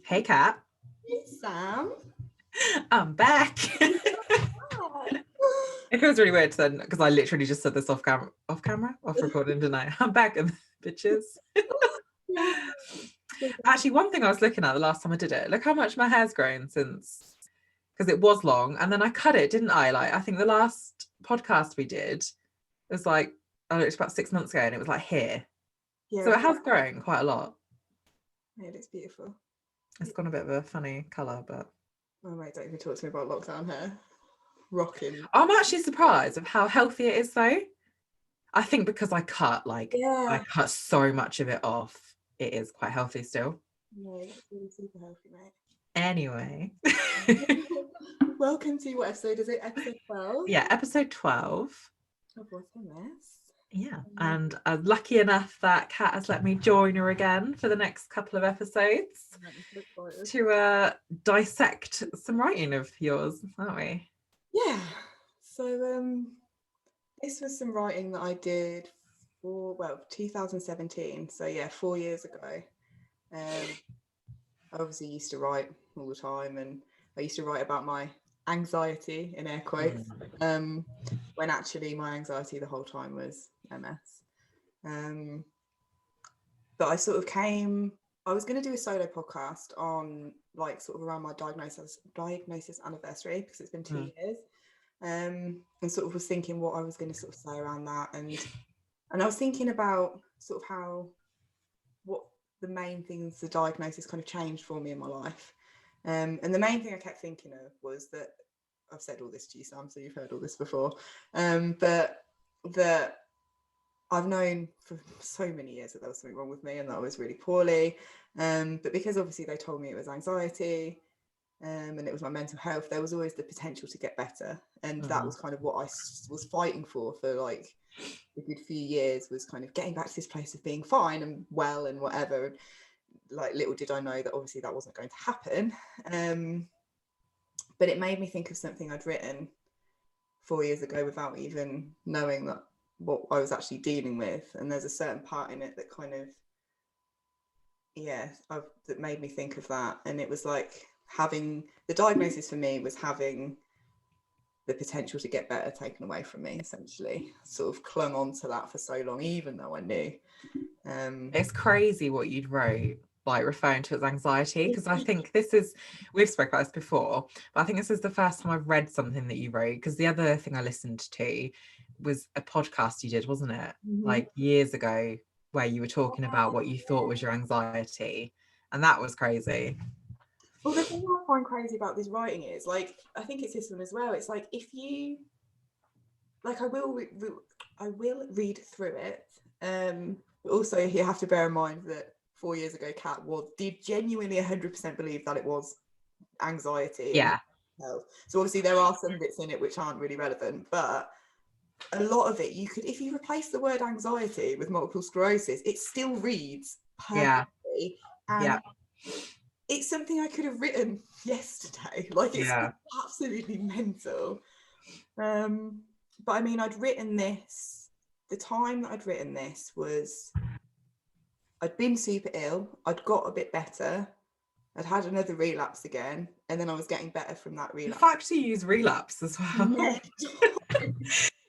Hey, Kat. Hey, Sam. I'm back. It feels really weird then because I literally just said this off recording, didn't I? I'm back, and bitches. Yeah. Actually, one thing I was looking at the last time I did it, look how much my hair's grown since, because it was long and then I cut it, didn't I? Like, I think the last podcast we did was like, oh, it was about 6 months ago and it was like here. So Yeah, it has grown quite a lot. it looks beautiful. It's gone a bit of a funny colour, but Oh, mate, don't even talk to me about lockdown hair. Rocking. I'm actually surprised of how healthy it is though. I think because I Yeah. cut so much of it off, it is quite healthy still. No, that's really super healthy, mate. Anyway. Welcome to what episode is it? Episode 12 Yeah, episode 12. of WhatMS. Yeah. And I'm lucky enough that Kat has let me join her again for the next couple of episodes to dissect some writing of yours, aren't we? Yeah. So this was some writing that I did for 2017. So yeah, 4 years ago. I obviously used to write all the time, and I used to write about my anxiety in air quotes, when actually my anxiety the whole time was MS. But I sort of I was going to do a solo podcast on like sort of around my diagnosis anniversary because it's been 2 years, and sort of was thinking what I was going to sort of say around that, and I was thinking about sort of what the main things the diagnosis kind of changed for me in my life. And the main thing I kept thinking of was that I've said all this to you, Sam, so you've heard all this before, but that I've known for so many years that there was something wrong with me and that I was really poorly. But because obviously they told me it was anxiety, and it was my mental health, there was always the potential to get better. And that was kind of what I was fighting for like a good few years, was kind of getting back to this place of being fine and well and whatever. And like, little did I know that obviously that wasn't going to happen. But it made me think of something I'd written 4 years ago without even knowing that what I was actually dealing with. And there's a certain part in it that kind of, that made me think of that. And it was like, having the diagnosis for me was having the potential to get better taken away from me, essentially. Sort of clung on to that for so long, even though I knew. It's crazy what you'd wrote, like referring to as anxiety, because I think we've spoke about this before, but I think this is the first time I've read something that you wrote, because the other thing I listened to was a podcast you did, wasn't it? Like years ago, where you were talking about what you thought was your anxiety, and that was crazy. Well, the thing I find crazy about this writing is, like, I think it's this one as well. It's like, if you, like, I will read through it. But also, you have to bear in mind that 4 years ago, Kat did genuinely 100% believe that it was anxiety and health. So obviously, there are some bits in it which aren't really relevant, but a lot of it, you could, if you replace the word anxiety with multiple sclerosis, it still reads perfectly. And it's something I could have written yesterday. Like, it's absolutely mental. But I mean, I'd written this, the time that I'd written this was, I'd been super ill, I'd got a bit better, I'd had another relapse again, and then I was getting better from that relapse. In fact, you use relapse as well.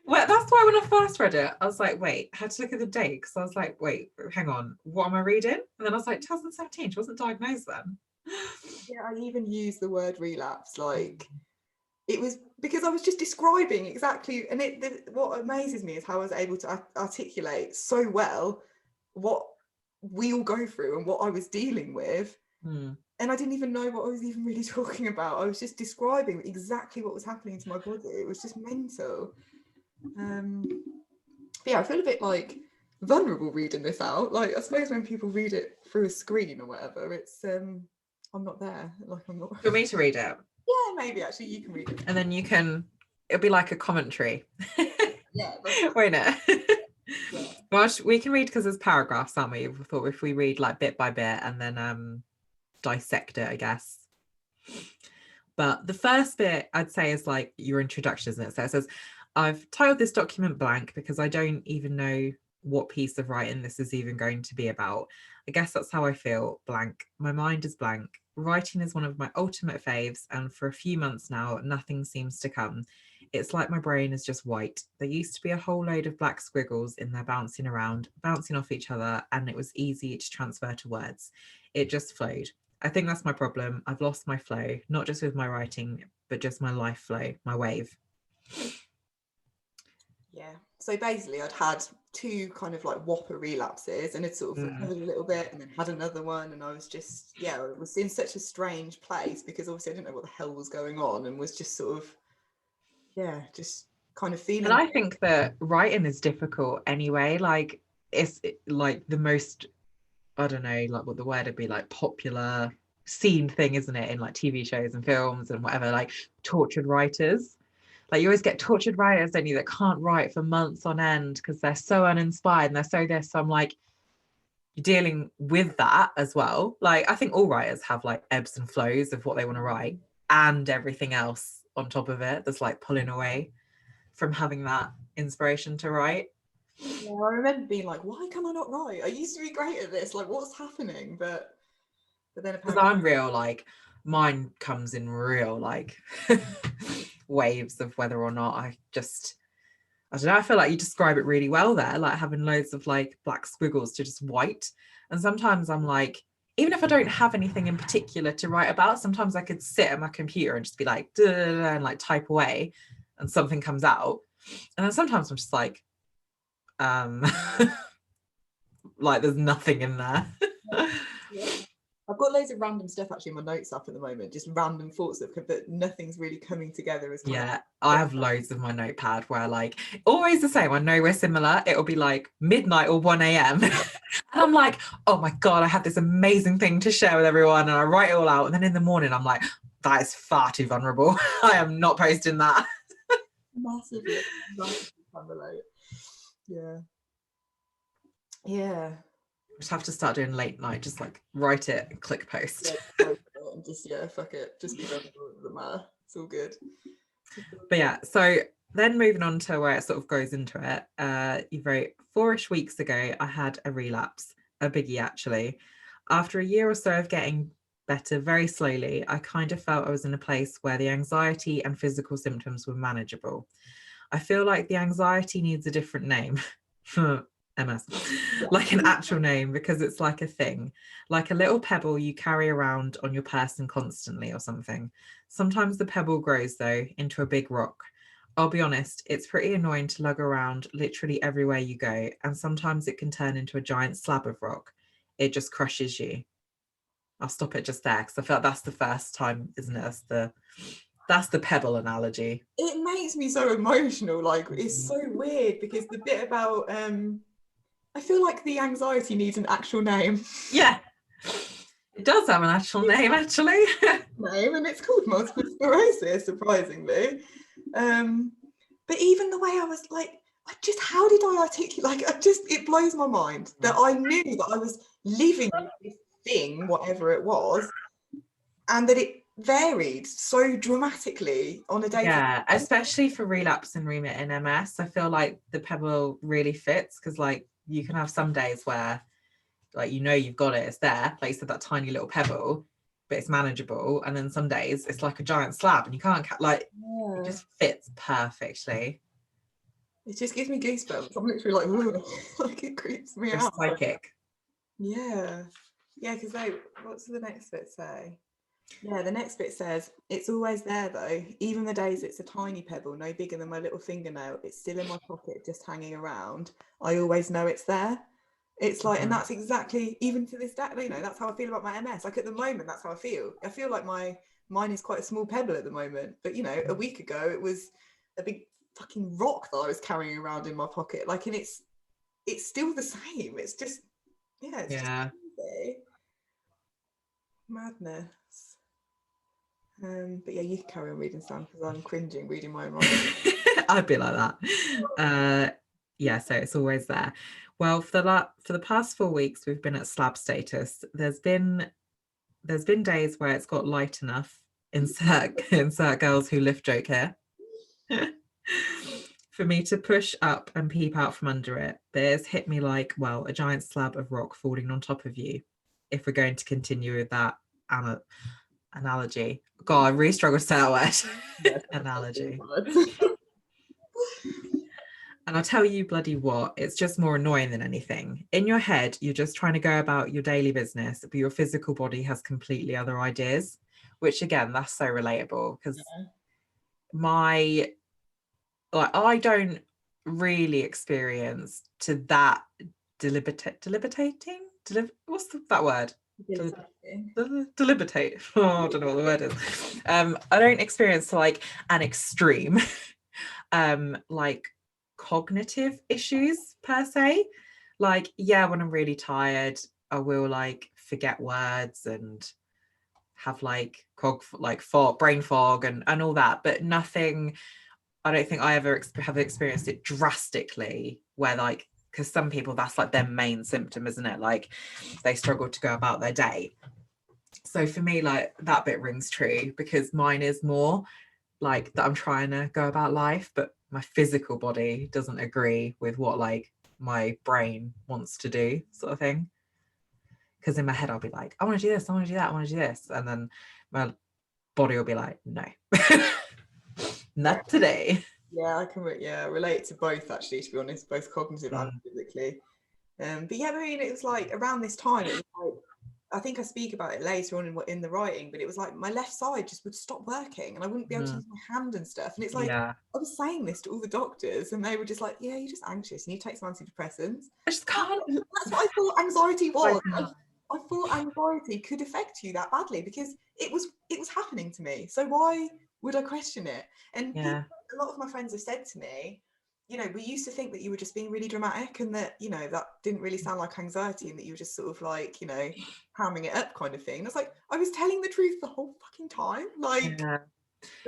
Well, that's why when I first read it, I was like, wait, I had to look at the date, because I was like, wait, hang on, what am I reading? And then I was like, 2017, she wasn't diagnosed then. Yeah, I even used the word relapse, like, it was because I was just describing exactly, and what amazes me is how I was able to articulate so well what we all go through and what I was dealing with. And I didn't even know what I was even really talking about. I was just describing exactly what was happening to my body. It was just mental. But yeah, I feel a bit like vulnerable reading this out. Like, I suppose when people read it through a screen or whatever, it's I'm not there. Like, I'm not. Do you want me to read it? Yeah, maybe actually you can read it. And then it'll be like a commentary. Yeah. Won't it? Yeah. Well, we can read, because there's paragraphs, aren't we? We thought if we read like bit by bit and then dissect it, I guess. But the first bit I'd say is like your introduction, isn't it? So it says, I've titled this document blank because I don't even know what piece of writing this is even going to be about. I guess that's how I feel. Blank. My mind is blank. Writing is one of my ultimate faves, and for a few months now, nothing seems to come. It's like my brain is just white. There used to be a whole load of black squiggles in there bouncing around, bouncing off each other, and it was easy to transfer to words. It just flowed. I think that's my problem. I've lost my flow, not just with my writing, but just my life flow, my wave. Yeah. So basically, I'd had two kind of like whopper relapses, and had sort of recovered a little bit, and then had another one, and I was just, yeah, it was in such a strange place because obviously I didn't know what the hell was going on, and was just sort of, yeah, just kind of And feeling. I think that writing is difficult anyway. Like it's like the most, I don't know, like what the word would be, like popular scene thing, isn't it? In like TV shows and films and whatever, like tortured writers. Like you always get tortured writers, don't you, that can't write for months on end because they're so uninspired and they're so this. So I'm like, you're dealing with that as well. Like I think all writers have like ebbs and flows of what they want to write and everything else on top of it that's like pulling away from having that inspiration to write. Yeah, I remember being like, why can I not write? I used to be great at this. Like, what's happening? But then Because apparently, I'm real, like mine comes in real like waves of whether or not I don't know, I feel like you describe it really well there, like having loads of like black squiggles to just white. And sometimes I'm like, even if I don't have anything in particular to write about, sometimes I could sit at my computer and just be like, duh, duh, duh, and like type away and something comes out. And then sometimes I'm just um, like there's nothing in there. yeah. I've got loads of random stuff actually in my notes up at the moment, just random thoughts but nothing's really coming together as kind Yeah, I of. have loads of my notepad where like always the same. I know we're similar. It'll be like midnight or 1 a.m. and I'm like, oh my God, I have this amazing thing to share with everyone. And I write it all out. And then in the morning, I'm like, that is far too vulnerable. I am not posting that. Massively can relate. Yeah. Yeah. Just have to start doing late night, just like write it and click post. Yeah, and just fuck it. Just be done with the matter. It's all good. But yeah, so then moving on to where it sort of goes into it, you wrote 4-ish weeks ago, I had a relapse, a biggie actually. After a year or so of getting better very slowly, I kind of felt I was in a place where the anxiety and physical symptoms were manageable. I feel like the anxiety needs a different name. MS, like an actual name, because it's like a thing, like a little pebble you carry around on your person constantly or something. Sometimes the pebble grows, though, into a big rock. I'll be honest, it's pretty annoying to lug around literally everywhere you go, and sometimes it can turn into a giant slab of rock. It just crushes you. I'll stop it just there because I felt that's the first time, isn't it? That's the pebble analogy. It makes me so emotional. Like it's so weird because the bit about I feel like the anxiety needs an actual name. Yeah, it does have an actual name, actually. Name, and it's called multiple sclerosis, surprisingly. But even the way I was like, how did I articulate? Like, it blows my mind that I knew that I was living with this thing, whatever it was, and that it varied so dramatically on a day. Yeah, especially for relapse and remitting MS. I feel like the pebble really fits because like you can have some days where like you've got it, it's there, like you said, that tiny little pebble, but it's manageable. And then some days it's like a giant slab and you can't like it just fits perfectly. It just gives me goosebumps. I'm literally like, like it creeps me out. Psychic. Yeah. Yeah, because what's the next bit say? Yeah, the next bit says, it's always there though. Even the days it's a tiny pebble, no bigger than my little fingernail, it's still in my pocket, just hanging around. I always know it's there. It's like, and that's exactly, even to this day, that's how I feel about my MS. Like at the moment, that's how I feel. I feel like mine is quite a small pebble at the moment. But a week ago, it was a big fucking rock that I was carrying around in my pocket. Like, and it's still the same. It's just, it's just crazy. Madness. But yeah, you can carry on reading, Sam, because I'm cringing reading my own writing. I'd be like that. Yeah, so it's always there. Well, for the past 4 weeks, we've been at slab status. There's been days where it's got light enough. Insert girls who lift joke here. For me to push up and peep out from under it, bears hit me like, well, a giant slab of rock falling on top of you. If we're going to continue with that analogy. God, I really struggle to say that word. Analogy. And I'll tell you bloody what, it's just more annoying than anything. In your head, you're just trying to go about your daily business, but your physical body has completely other ideas, which again, that's so relatable because my, like, I don't really experience to that deliberating? What's that word? Deliberate. Oh, I don't know what the word is. I don't experience like an extreme like cognitive issues per se. Like, yeah, when I'm really tired, I will like forget words and have like brain fog and all that, but nothing. I don't think I ever have experienced it drastically where like, because some people that's like their main symptom, isn't it? Like they struggle to go about their day. So for me, like that bit rings true because mine is more like that I'm trying to go about life, but my physical body doesn't agree with what like my brain wants to do, sort of thing. Because in my head, I'll be like, I want to do this, I want to do that, I want to do this. And then my body will be like, no, not today. Yeah, I can relate to both actually, to be honest, both cognitive and physically. But yeah, I mean, it was like around this time, it was like, I think I speak about it later on in the writing, but it was like my left side just would stop working and I wouldn't be able to use my hand and stuff. And it's like, Yeah. I was saying this to all the doctors and they were just like, yeah, you're just anxious and you take some antidepressants. I just can't. That's what I thought anxiety was. I thought anxiety could affect you that badly because it was happening to me. So why would I question it? And Yeah. a lot of my friends have said to me, you know, we used to think that you were just being really dramatic and that, you know, that didn't really sound like anxiety and that you were just sort of like, you know, hamming it up kind of thing. And I was like, I was telling the truth the whole fucking time. Like,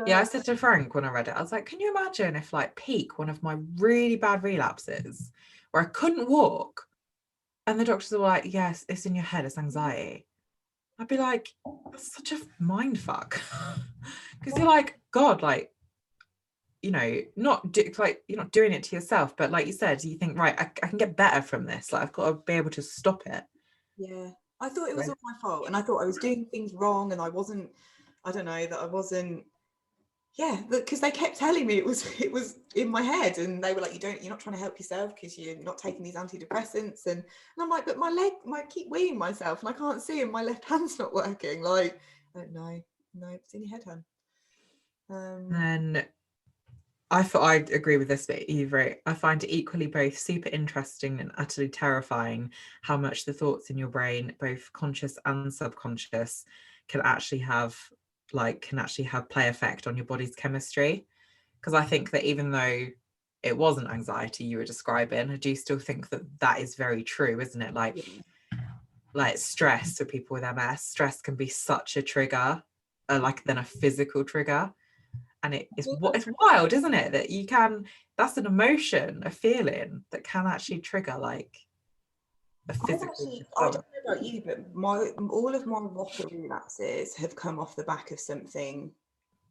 Yeah, I said to Frank when I read it, I was like, can you imagine if like peak, one of my really bad relapses where I couldn't walk and the doctors were like, yes, it's in your head, it's anxiety. I'd be like, that's such a mind fuck. Because you're like, God, like, you know, like you're not doing it to yourself, but like you said, you think, right, I can get better from this. Like I've got to be able to stop it. yeah, I thought it was all my fault and I thought I was doing things wrong and I wasn't, I don't know, that I wasn't, yeah, because they kept telling me it was in my head and they were like, you're not trying to help yourself because you're not taking these antidepressants and I'm like, but I keep weeing myself and I can't see and my left hand's not working. Like, I don't know, no, it's in your head, hun. And I agree with this bit, Eve. I find it equally both super interesting and utterly terrifying how much the thoughts in your brain, both conscious and subconscious, can actually have play effect on your body's chemistry. Because I think that even though it wasn't anxiety you were describing, I do still think that that is very true, isn't it? Like stress for people with MS, stress can be such a trigger, like than a physical trigger. And it's wild, isn't it, that you can, that's an emotion, a feeling that can actually trigger like a physical I don't know about you, but all of my water relapses have come off the back of something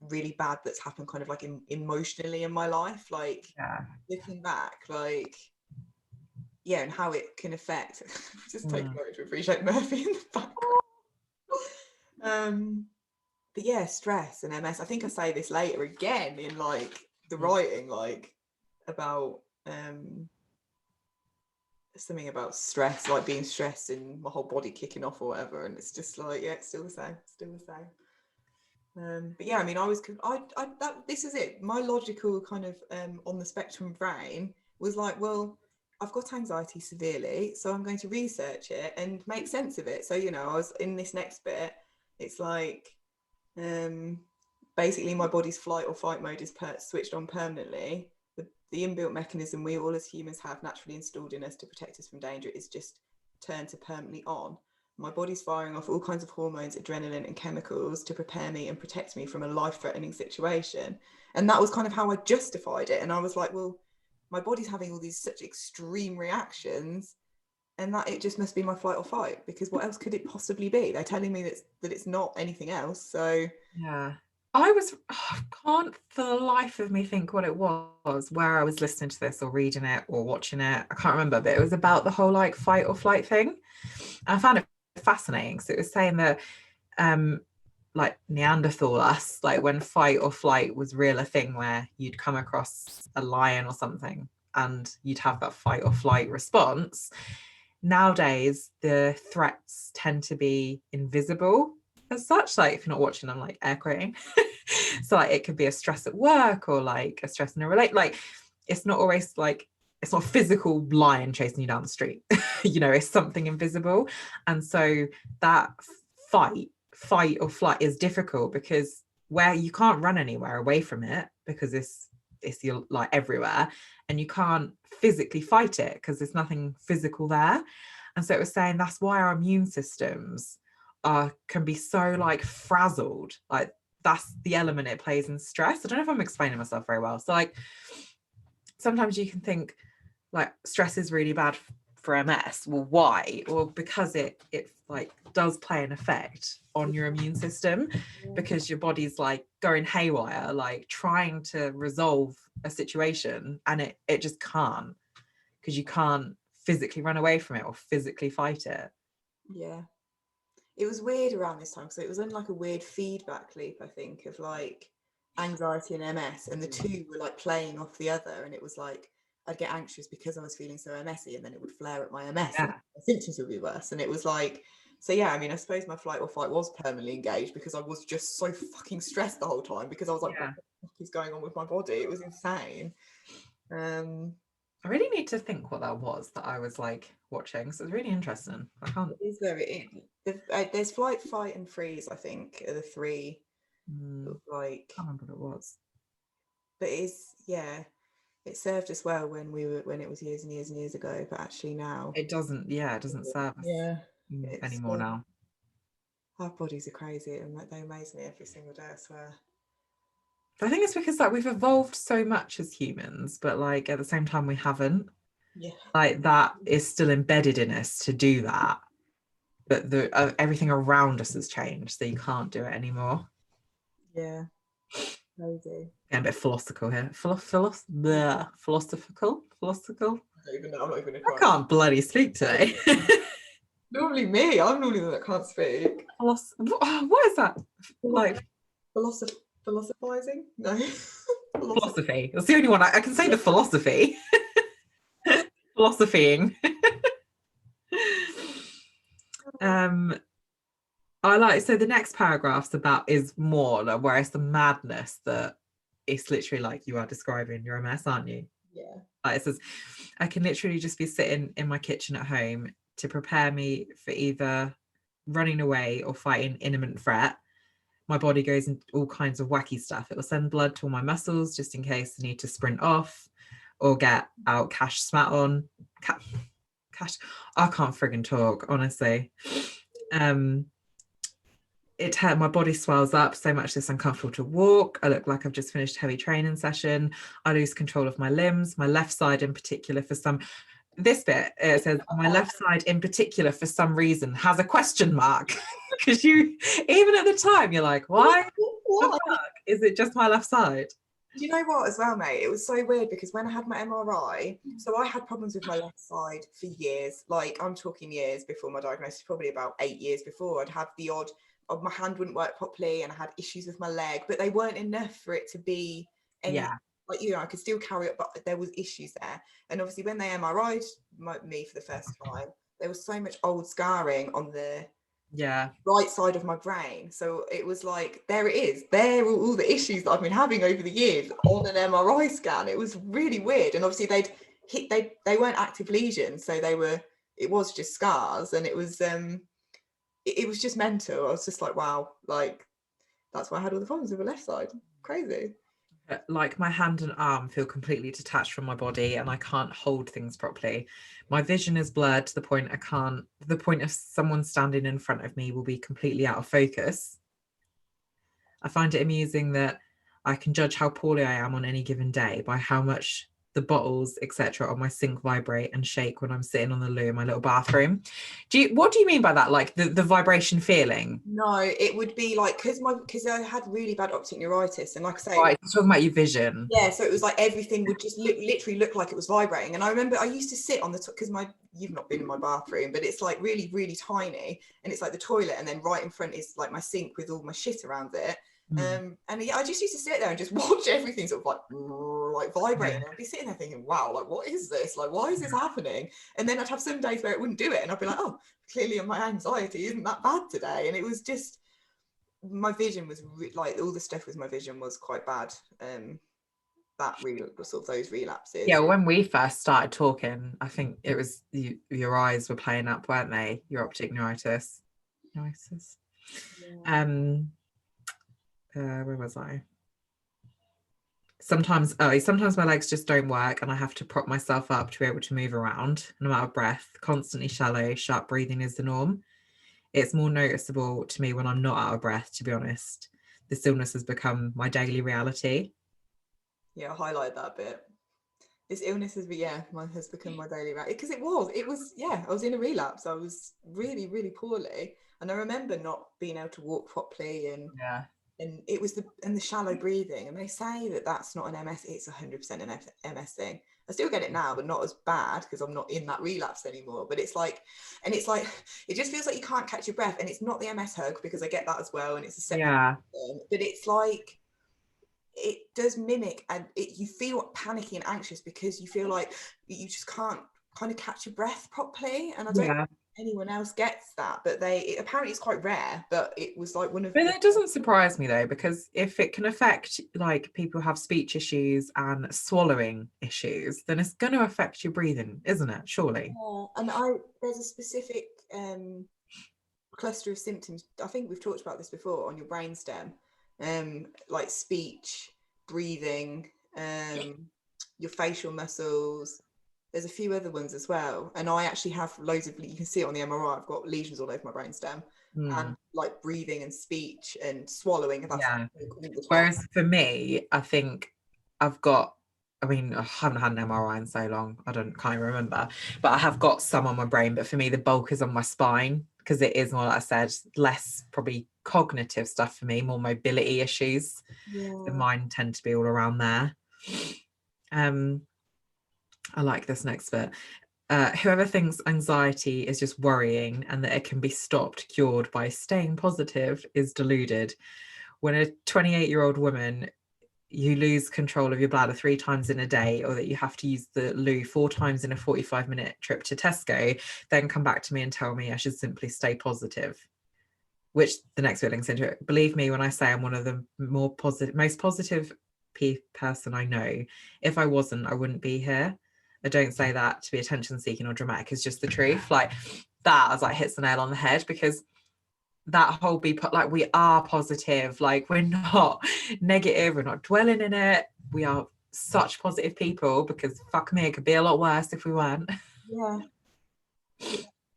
really bad that's happened kind of like emotionally in my life. Like looking back, like yeah, and how it can affect. Just take a moment to appreciate Murphy in the background. But yeah, stress and MS. I think I say this later again in like the writing, like about something about stress, like being stressed and my whole body kicking off or whatever. And it's just like, yeah, it's still the same, but yeah, I mean, this is it. My logical kind of on the spectrum brain was like, well, I've got anxiety severely, so I'm going to research it and make sense of it. So, you know, I was in this next bit, it's like, basically my body's flight or fight mode is switched on permanently. The inbuilt mechanism we all as humans have naturally installed in us to protect us from danger is just turned to permanently on. My body's firing off all kinds of hormones, adrenaline and chemicals to prepare me and protect me from a life-threatening situation. And that was kind of how I justified it. And I was like, well, my body's having all these such extreme reactions and that it just must be my flight or fight, because what else could it possibly be? They're telling me that it's not anything else. So yeah, can't for the life of me think what it was, where I was listening to this or reading it or watching it. I can't remember, but it was about the whole like fight or flight thing. And I found it fascinating. So it was saying that like Neanderthal us, like when fight or flight was real a thing where you'd come across a lion or something and you'd have that fight or flight response. Nowadays, the threats tend to be invisible as such. Like if you're not watching, I'm like air quoting. So like it could be a stress at work or like a stress in a relate. Like it's not always like it's not a physical lion chasing you down the street. You know, it's something invisible. And so that fight or flight is difficult because where you can't run anywhere away from it because it's your like everywhere, and you can't physically fight it because there's nothing physical there. And so it was saying that's why our immune systems can be so like frazzled. Like that's the element it plays in stress. I don't know if I'm explaining myself very well. So like sometimes you can think like stress is really bad for MS. Well, why? Well, because it like does play an effect on your immune system because your body's like going haywire, like trying to resolve a situation, and it just can't because you can't physically run away from it or physically fight it. Yeah. It was weird around this time, so it was in like a weird feedback loop, I think, of like anxiety and MS, and the two were like playing off the other. And it was like I'd get anxious because I was feeling so MSy, and then it would flare up my MS, and Yeah. my symptoms would be worse. And it was like, so yeah, I mean, I suppose my flight or fight was permanently engaged because I was just so fucking stressed the whole time because I was like, Yeah. what the fuck is going on with my body? It was insane. I really need to think what that was that I was like watching. So it's really interesting. I can't. It is very. There's flight, fight, and freeze. I think are the three. Like, I can't remember what it was. but it's yeah. It served us well when it was years and years and years ago, but actually now It doesn't. Yeah, it doesn't serve us yeah, it's anymore now. our bodies are crazy and they amaze me every single day, I swear. I think it's because like we've evolved so much as humans, but like at the same time we haven't. Yeah. Like that is still embedded in us to do that, but the everything around us has changed, so you can't do it anymore. Yeah. Crazy. Getting a bit philosophical here. Philosophical. I don't even know. I'm not even gonna I try. can't bloody speak today. Normally me. I'm normally the one that can't speak. What is that? Like Philosophizing? No. philosophy. That's the only one I can say. The philosophy. Philosophying. I like, so the next paragraph's about is more like, where it's the madness that it's literally like you are describing your MS, aren't you? Yeah. Like it says, I can literally just be sitting in my kitchen at home to prepare me for either running away or fighting imminent threat. My body goes into all kinds of wacky stuff. It will send blood to all my muscles just in case I need to sprint off or get out cash smat on. Cash. I can't friggin' talk, honestly. My body swells up so much it's uncomfortable to walk. I look like I've just finished a heavy training session. I lose control of my limbs, my left side in particular for some. This bit, it says my left side in particular for some reason has a question mark because you, even at the time, you're like, why the fuck is it just my left side? Do you know what as well, mate? It was so weird because when I had my MRI, so I had problems with my left side for years. Like I'm talking years before my diagnosis, probably about 8 years before. I'd have the odd of my hand wouldn't work properly and I had issues with my leg, but they weren't enough for it to be any like, you know, I could still carry it, but there was issues there. And obviously when they MRI'd me for the first time, there was so much old scarring on the right side of my brain. So it was like, there it is. There are all the issues that I've been having over the years on an MRI scan. It was really weird. And obviously they weren't active lesions, so it was just scars, and it was just mental. I was just like, wow, like that's why I had all the problems with the left side. Crazy. Like my hand and arm feel completely detached from my body and I can't hold things properly. My vision is blurred to the point the point of someone standing in front of me will be completely out of focus. I find it amusing that I can judge how poorly I am on any given day by how much the bottles, etc., on my sink vibrate and shake when I'm sitting on the loo in my little bathroom. What do you mean by that? Like the vibration feeling? No, it would be like because I had really bad optic neuritis, and like I say, Right, you're talking about your vision. yeah, so it was like everything would just literally look like it was vibrating. And I remember I used to sit on the top because you've not been in my bathroom, but it's like really, really tiny, and it's like the toilet, and then right in front is like my sink with all my shit around it. And yeah, I just used to sit there and just watch everything sort of like vibrating. And I'd be sitting there thinking, wow, like what is this? Like why is this happening? And then I'd have some days where it wouldn't do it, and I'd be like, oh, clearly my anxiety isn't that bad today. And it was just my vision was like all the stuff with my vision was quite bad. That sort of those relapses. Yeah, when we first started talking, I think it was your eyes were playing up, weren't they? Your optic neuritis. Yeah. Where was I? Sometimes my legs just don't work and I have to prop myself up to be able to move around, and I'm out of breath, constantly shallow, sharp breathing is the norm. It's more noticeable to me when I'm not out of breath, to be honest. This illness has become my daily reality. Yeah, highlight that bit. This illness has become my daily reality, because it was I was in a relapse. I was really, really poorly, and I remember not being able to walk properly, and it was the shallow breathing. And they say that that's not an MS. It's 100% an MS thing. I still get it now, but not as bad because I'm not in that relapse anymore. But it's like it just feels like you can't catch your breath, and it's not the MS hug because I get that as well, and it's a separate thing, but it's like it does mimic, and you feel panicky and anxious because you feel like you just can't kind of catch your breath properly. And I don't know if anyone else gets that, but apparently it's quite rare, but it was like one of But it doesn't surprise me though, because if it can affect like people who have speech issues and swallowing issues, then it's going to affect your breathing, isn't it? Surely. Yeah. And there's a specific cluster of symptoms. I think we've talked about this before on your brainstem, like speech, breathing, your facial muscles. There's a few other ones as well, and I actually have loads of. You can see it on the MRI. I've got lesions all over my brainstem, and like breathing and speech and swallowing. That's all the time. Whereas for me, I think I've got. I mean, I haven't had an MRI in so long. Can't even remember. But I have got some on my brain. But for me, the bulk is on my spine, because it is more, like I said, less probably cognitive stuff for me, more mobility issues. Yeah. So mine tend to be all around there. I like this next bit. Whoever thinks anxiety is just worrying and that it can be stopped, cured by staying positive is deluded. When a 28-year-old woman, you lose control of your bladder 3 times in a day, or that you have to use the loo 4 times in a 45-minute trip to Tesco, then come back to me and tell me I should simply stay positive. Which the next bit links into it. Believe me when I say I'm one of the most positive person I know. If I wasn't, I wouldn't be here. I don't say that to be attention seeking or dramatic. It's just the truth. Like that, as like hits the nail on the head, because that whole like we are positive, like we're not negative, we're not dwelling in it. We are such positive people, because fuck me, it could be a lot worse if we weren't. Yeah,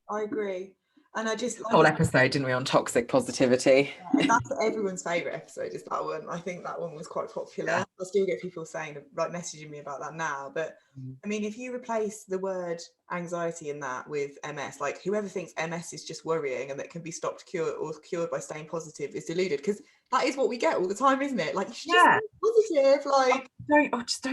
I agree. And I just whole episode, didn't we, on toxic positivity? Yeah, and that's everyone's favourite episode, is that one. I think that one was quite popular. I still get people saying, like, messaging me about that now. But I mean, if you replace the word anxiety in that with MS, like whoever thinks MS is just worrying and that can be stopped, cured by staying positive is deluded, because that is what we get all the time, isn't it? Like, just positive, like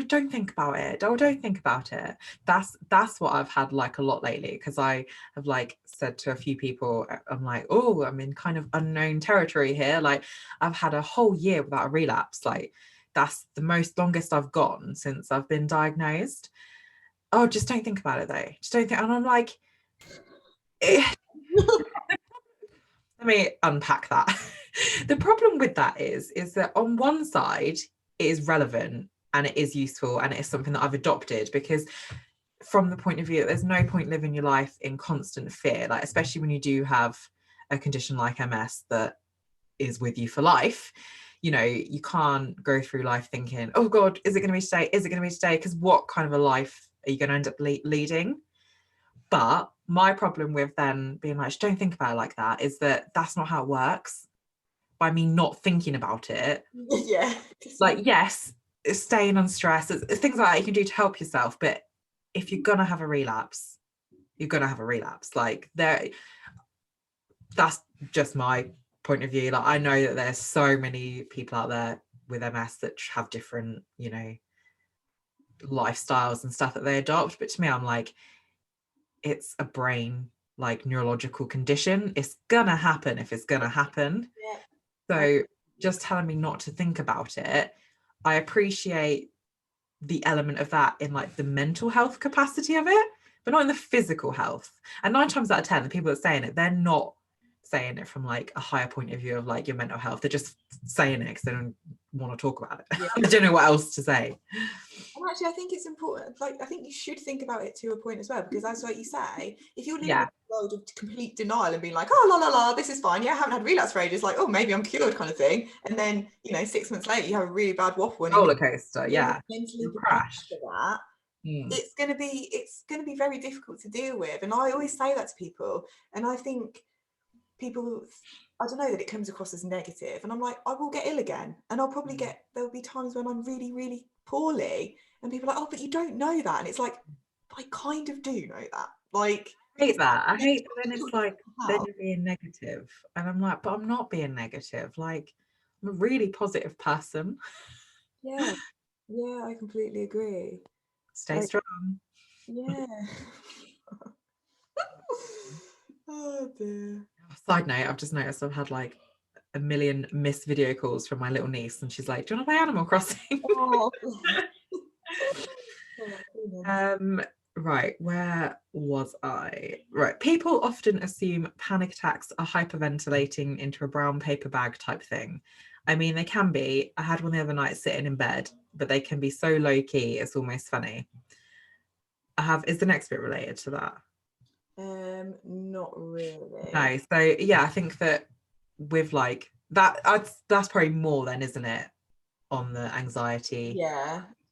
don't think about it. Don't think about it. That's what I've had like a lot lately, because I have like said to a few people, I'm like, oh, I'm in kind of unknown territory here. Like I've had a whole year without a relapse. Like that's the longest I've gone since I've been diagnosed. Oh, just don't think about it though. Just don't think. And I'm like, let me unpack that. The problem with that is that on one side it is relevant and it is useful and it is something that I've adopted, because from the point of view that there's no point living your life in constant fear, like especially when you do have a condition like MS that is with you for life. You know, you can't go through life thinking, oh God, is it going to be today? Is it going to be today? Because what kind of a life are you going to end up leading? But my problem with then being like, don't think about it like that, is that that's not how it works. By me not thinking about it, yeah, like, yes, staying unstressed, it's things like that you can do to help yourself. But if you're gonna have a relapse, you're gonna have a relapse. Like that's just my point of view. Like I know that there's so many people out there with MS that have different, you know, lifestyles and stuff that they adopt. But to me, I'm like, it's a brain like neurological condition. It's gonna happen if it's gonna happen. Yeah. So just telling me not to think about it, I appreciate the element of that in like the mental health capacity of it, but not in the physical health. And 9 times out of 10, the people that are saying it, they're not saying it from like a higher point of view of like your mental health. They're just saying it because they don't want to talk about it. Yeah. They don't know what else to say. And actually, I think it's important. Like, I think you should think about it to a point as well, because as like you say, if you're living in a world of complete denial and being like, oh la la la, this is fine. Yeah, I haven't had relapse for ages. Like, oh, maybe I'm cured, kind of thing. And then 6 months later, you have a really bad waffle and Roller coaster, you're mentally prepared crash. for that. It's going to be very difficult to deal with. And I always say that to people. And I think people, I don't know, that it comes across as negative. And I'm like, I will get ill again. And I'll probably there'll be times when I'm really, really poorly. And people are like, oh, but you don't know that. And it's like, I kind of do know that. Like, I hate that. I hate when it's like, then you're being negative. And I'm like, but I'm not being negative. Like, I'm a really positive person. Yeah. Yeah, I completely agree. Stay strong. Yeah. Oh dear. Side note, I've just noticed I've had like a million missed video calls from my little niece, and she's like, do you want to play Animal Crossing? Oh. Right, where was I? Right, people often assume panic attacks are hyperventilating into a brown paper bag type thing. I mean, they can be. I had one the other night sitting in bed, but they can be so low key, it's almost funny. Is the next bit related to that? Not really. No, so yeah, I think that with like that, that's probably more then, isn't it, on the anxiety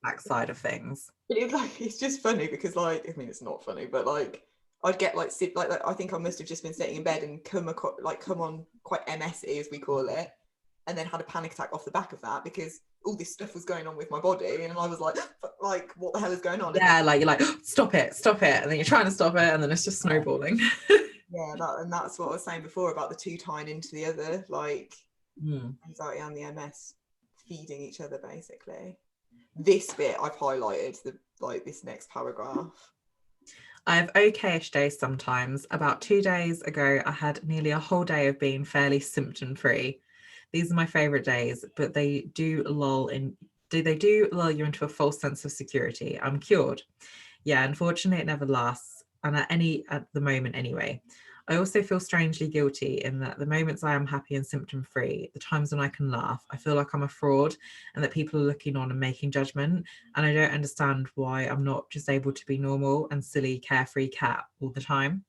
back side of things. But it's just funny because like, I mean, it's not funny, but like I'd get like sit like I think I must have just been sitting in bed and come on quite messy, as we call it, and then had a panic attack off the back of that because all this stuff was going on with my body, and I was like what the hell is going on? Yeah, like you're like, stop it, and then you're trying to stop it, and then it's just snowballing. Yeah, that's what I was saying before about the two tying into the other, like anxiety and the MS feeding each other basically. This bit I've highlighted, this next paragraph. I have okayish days sometimes. About 2 days ago, I had nearly a whole day of being fairly symptom free. These are my favourite days, but they do lull you into a false sense of security. I'm cured. Yeah, unfortunately, it never lasts, and at the moment anyway. I also feel strangely guilty in that the moments I am happy and symptom free, the times when I can laugh, I feel like I'm a fraud and that people are looking on and making judgment. And I don't understand why I'm not just able to be normal and silly, carefree cat all the time.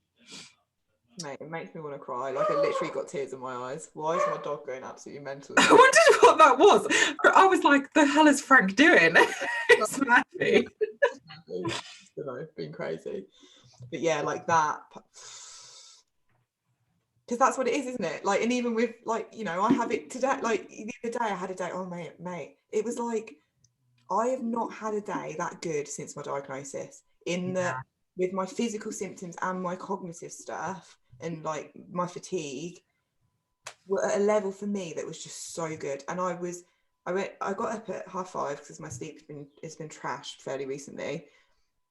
Mate, it makes me want to cry. Like, I literally got tears in my eyes. Why is my dog going absolutely mental? I wondered what that was. I was like, the hell is Frank doing? It's Matthew. I don't know, being crazy. But yeah, like that. Because that's what it is, isn't it? Like, and even with I have it today. Like the other day, I had a day. Oh mate, it was like I have not had a day that good since my diagnosis. With my physical symptoms and my cognitive stuff and like my fatigue were at a level for me that was just so good. And I got up at 5:30 because my sleep has been trashed fairly recently,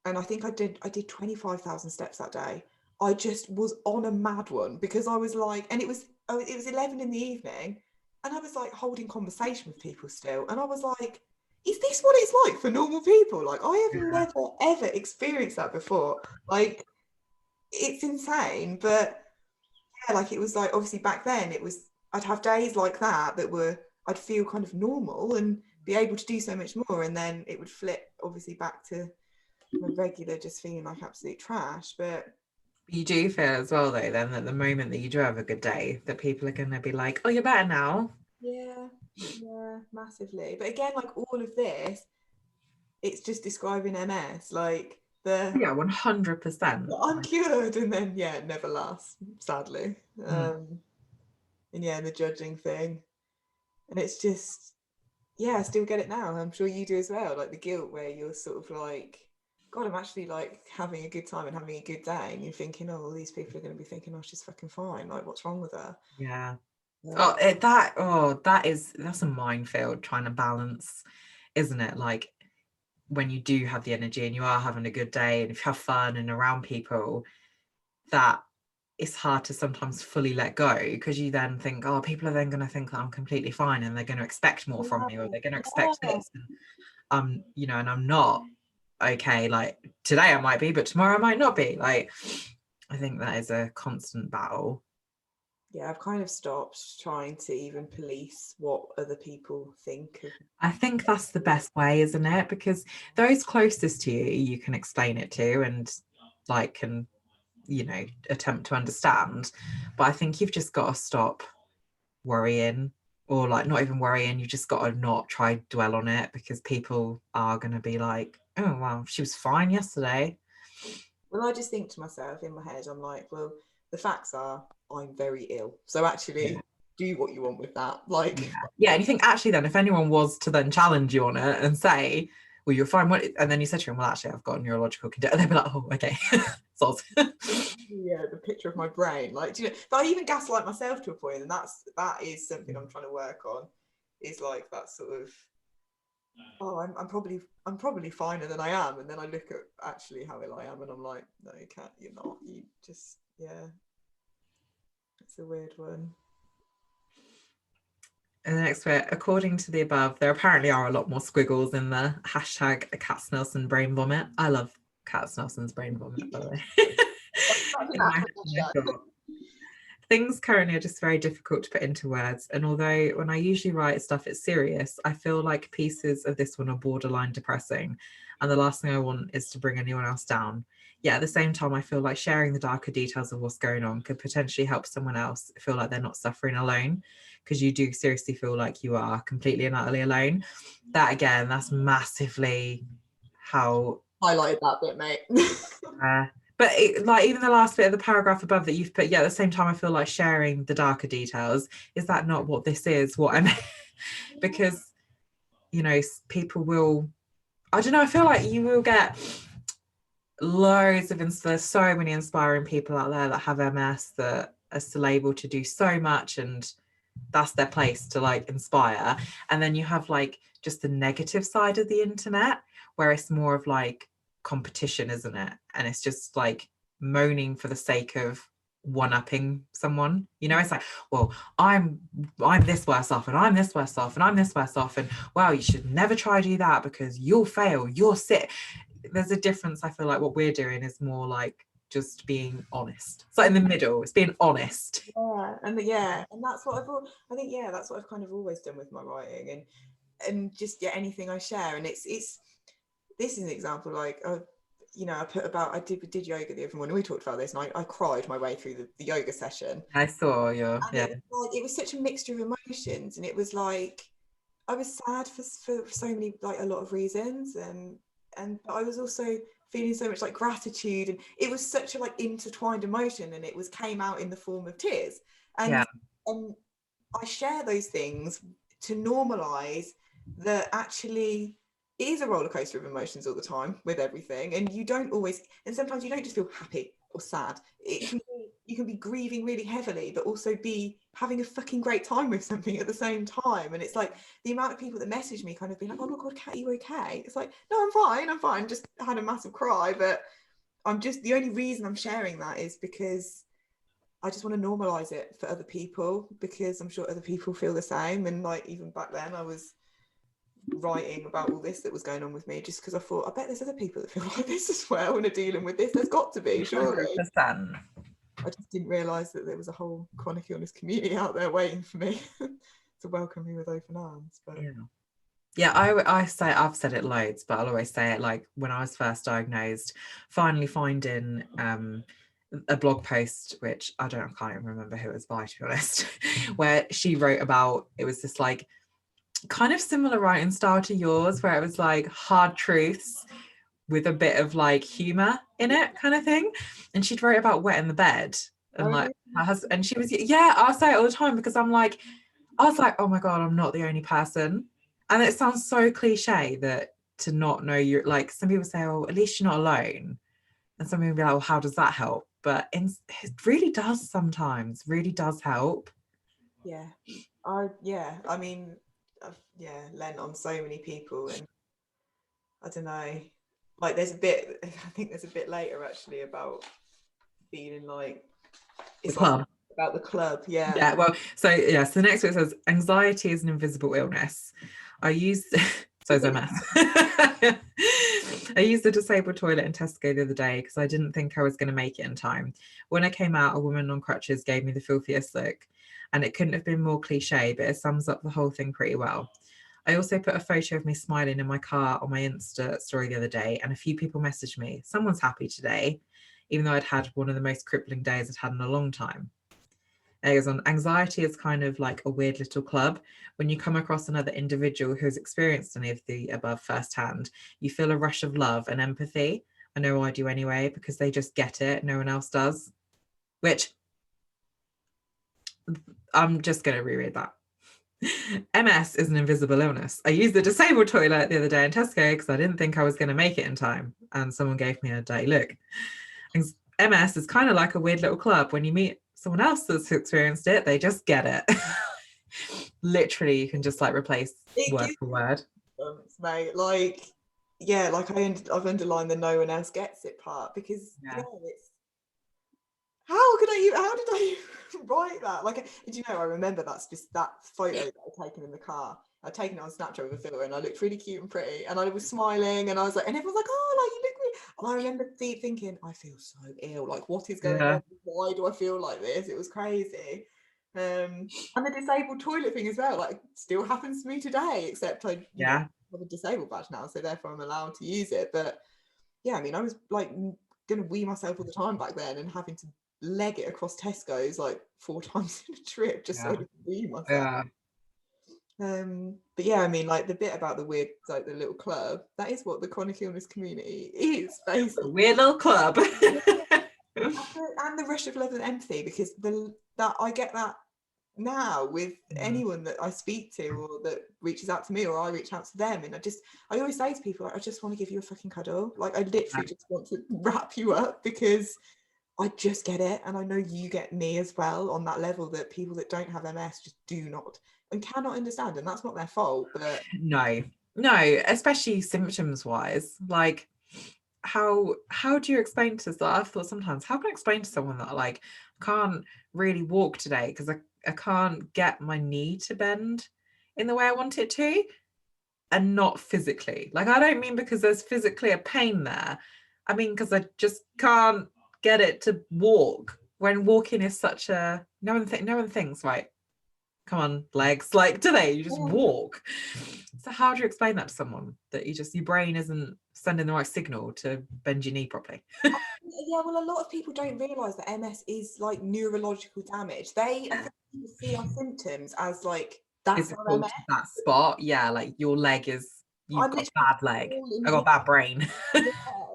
and I think I did 25,000 steps that day. I just was on a mad one because I was like, and it was 11 in the evening, and I was like holding conversation with people still, and I was like, is this what it's like for normal people? Like, I have never ever experienced that before. Like, it's insane. But yeah, like, it was like, obviously back then I'd have days like that I'd feel kind of normal and be able to do so much more, and then it would flip obviously back to my regular just feeling like absolute trash. But you do feel as well though then that the moment that you do have a good day that people are going to be like, oh, you're better now. Yeah, massively. But again, like, all of this, it's just describing MS, like 100%. I'm cured, and then it never lasts, sadly. And the judging thing, and it's just yeah, I still get it now. I'm sure you do as well. Like the guilt where you're sort of like, God, I'm actually like having a good time and having a good day, and you're thinking, oh, all these people are going to be thinking, oh, she's fucking fine. Like, what's wrong with her? Yeah. Yeah. That's a minefield trying to balance, isn't it? Like when you do have the energy and you are having a good day and if you have fun and around people, that it's hard to sometimes fully let go because you then think, oh, people are then going to think that I'm completely fine and they're going to expect more from me or they're going to expect Yeah. this. And and I'm not okay. Like today I might be, but tomorrow I might not be. Like I think that is a constant battle. Yeah, I've kind of stopped trying to even police what other people think of. I think that's the best way, isn't it? Because those closest to you, you can explain it to and like can, attempt to understand. But I think you've just got to stop worrying or like not even worrying. You just got to not try dwell on it because people are going to be like, oh, well, she was fine yesterday. Well, I just think to myself in my head, I'm like, well, the facts are I'm very ill. So actually, Yeah. do what you want with that. Like, Yeah. And you think actually then if anyone was to then challenge you on it and say, well, you're fine. And then you said to him, well, actually, I've got a neurological condition. They'd be like, oh, okay. Soz. yeah, the picture of my brain. Like, do you know, but I even gaslight myself to a point, and that is something I'm trying to work on. Is like that sort of, oh, I'm probably finer than I am, and then I look at actually how ill I am, and I'm like, no, you can't, you're not. You just, yeah, it's a weird one. And the next bit, according to the above, there apparently are a lot more squiggles in the hashtag Katznelson brain vomit. I love Katznelson's brain vomit, by the way. In my head, I thought, things currently are just very difficult to put into words. And although when I usually write stuff, it's serious, I feel like pieces of this one are borderline depressing. And the last thing I want is to bring anyone else down. Yet at the same time, I feel like sharing the darker details of what's going on could potentially help someone else feel like they're not suffering alone. Because you do seriously feel like you are completely and utterly alone. That again, that's massively how Highlighted that bit, mate. but like even the last bit of the paragraph above that you've put, yeah, at the same time, I feel like sharing the darker details. Is that not what this is? What I'm because people will. I don't know. I feel like you will get loads of there's so many inspiring people out there that have MS that are still able to do so much, and that's their place to like inspire. And then you have like just the negative side of the internet where it's more of like competition, isn't it? And it's just like moaning for the sake of one-upping someone. It's like, well, I'm this worse off and I'm this worse off and I'm this worse off, and wow, you should never try to do that because you'll fail, you're sick. There's a difference. I feel like what we're doing is more like just being honest. It's like in the middle, it's being honest. And that's what I think, yeah, that's what I've kind of always done with my writing, and just anything I share. And it's this is an example, like I did yoga the other morning. We talked about this, and I cried my way through the yoga session. I saw your, And yeah. it was such a mixture of emotions, and it was like I was sad for so many, like a lot of reasons, and I was also feeling so much like gratitude, and it was such a like intertwined emotion, and it came out in the form of tears. Yeah. And I share those things to normalize that actually it is a roller coaster of emotions all the time with everything, and sometimes you don't just feel happy or sad. You can be grieving really heavily, but also be having a fucking great time with something at the same time. And it's like the amount of people that message me kind of being like, oh my God, Kat, you okay? It's like, no, I'm fine. Just had a massive cry, but the only reason I'm sharing that is because I just want to normalize it for other people, because I'm sure other people feel the same. And like even back then I was writing about all this that was going on with me just because I thought, I bet there's other people that feel like this as well and are dealing with this. There's got to be, surely. 100%. I just didn't realise that there was a whole chronic illness community out there waiting for me to welcome me with open arms. But yeah, I say, I've said it loads, but I'll always say it, like when I was first diagnosed, finally finding a blog post, which I can't even remember who it was by, to be honest, where she wrote about, it was this like kind of similar writing style to yours, where it was like hard truths with a bit of like humor in it kind of thing. And she'd wrote about wetting the bed and like her husband, and she was, yeah, I say it all the time because I was like, oh my God, I'm not the only person. And it sounds so cliche that to not know you're like, some people say, oh, at least you're not alone. And some people be like, well, how does that help? But it really does sometimes, really does help. Yeah. I mean, I've lent on so many people, and I don't know. Like, there's a bit. I think there's a bit later actually about feeling like The it's like club. about the club. Yeah. Yeah, well, so the next bit says anxiety is an invisible illness. I use so is MS. I used the disabled toilet in Tesco the other day because I didn't think I was going to make it in time. When I came out, a woman on crutches gave me the filthiest look, and it couldn't have been more cliche, but it sums up the whole thing pretty well. I also put a photo of me smiling in my car on my Insta story the other day, and a few people messaged me, someone's happy today, even though I'd had one of the most crippling days I'd had in a long time. It goes on, anxiety is kind of like a weird little club. When you come across another individual who's experienced any of the above firsthand, you feel a rush of love and empathy. I know I do anyway, because they just get it. No one else does. Which I'm just going to reread that. MS is an invisible illness. I used the disabled toilet the other day in Tesco because I didn't think I was going to make it in time. And someone gave me a dirty look. MS is kind of like a weird little club. When you meet someone else that's experienced it, they just get it. Literally, you can just like replace It word gives for word. mate. Like, yeah, like I've underlined the no one else gets it part, because Yeah. it's how did I write that? Like, did you know, I remember that's just that photo that I'd taken in the car. I'd taken it on Snapchat with a filter, and I looked really cute and pretty, and I was smiling, and I was like, and everyone's like, oh, like you look really, and I remember thinking, I feel so ill, like what is going Yeah. on? Why do I feel like this? It was crazy. And the disabled toilet thing as well, like still happens to me today, except I Yeah. have a disabled badge now, so therefore I'm allowed to use it. But yeah, I mean, I was like gonna wee myself all the time back then, and having to leg it across Tesco's like 4 times in a trip just so I Yeah. could wee myself. Yeah. But yeah, I mean, like the bit about the weird, like the little club, that is what the chronic illness community is basically. Weird little club. And the rush of love and empathy, because that I get that now with anyone that I speak to or that reaches out to me or I reach out to them, and I always say to people, like, I just want to give you a fucking cuddle, like I literally just want to wrap you up, because I just get it, and I know you get me as well on that level, that people that don't have MS just do not and cannot understand, and that's not their fault. But No, especially symptoms wise. Like, how do you explain to that? I've thought sometimes, how can I explain to someone that like can't really walk today because I can't get my knee to bend in the way I want it to, and not physically. Like, I don't mean because there's physically a pain there. I mean because I just can't get it to walk, when walking is such a no one thinks, right, come on, legs, like, do they? You just walk. So how do you explain that to someone, that your brain isn't sending the right signal to bend your knee properly? yeah, well, a lot of people don't realise that MS is like neurological damage. I think people see our symptoms as like that's our Physical to MS. that spot. Yeah, like your leg is, you've I'm got a literally bad leg. falling I got a bad brain. yeah,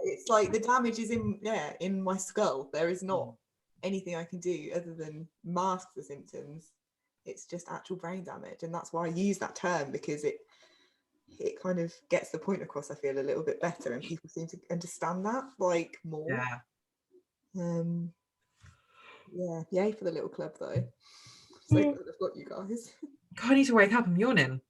it's like the damage is in my skull. There is not anything I can do other than mask the symptoms. It's just actual brain damage, and that's why I use that term, because it kind of gets the point across, I feel, a little bit better, and people seem to understand that like more. Yeah. Yeah, yay for the little club though. So glad I've got you guys. God, I need to wake up. I'm yawning.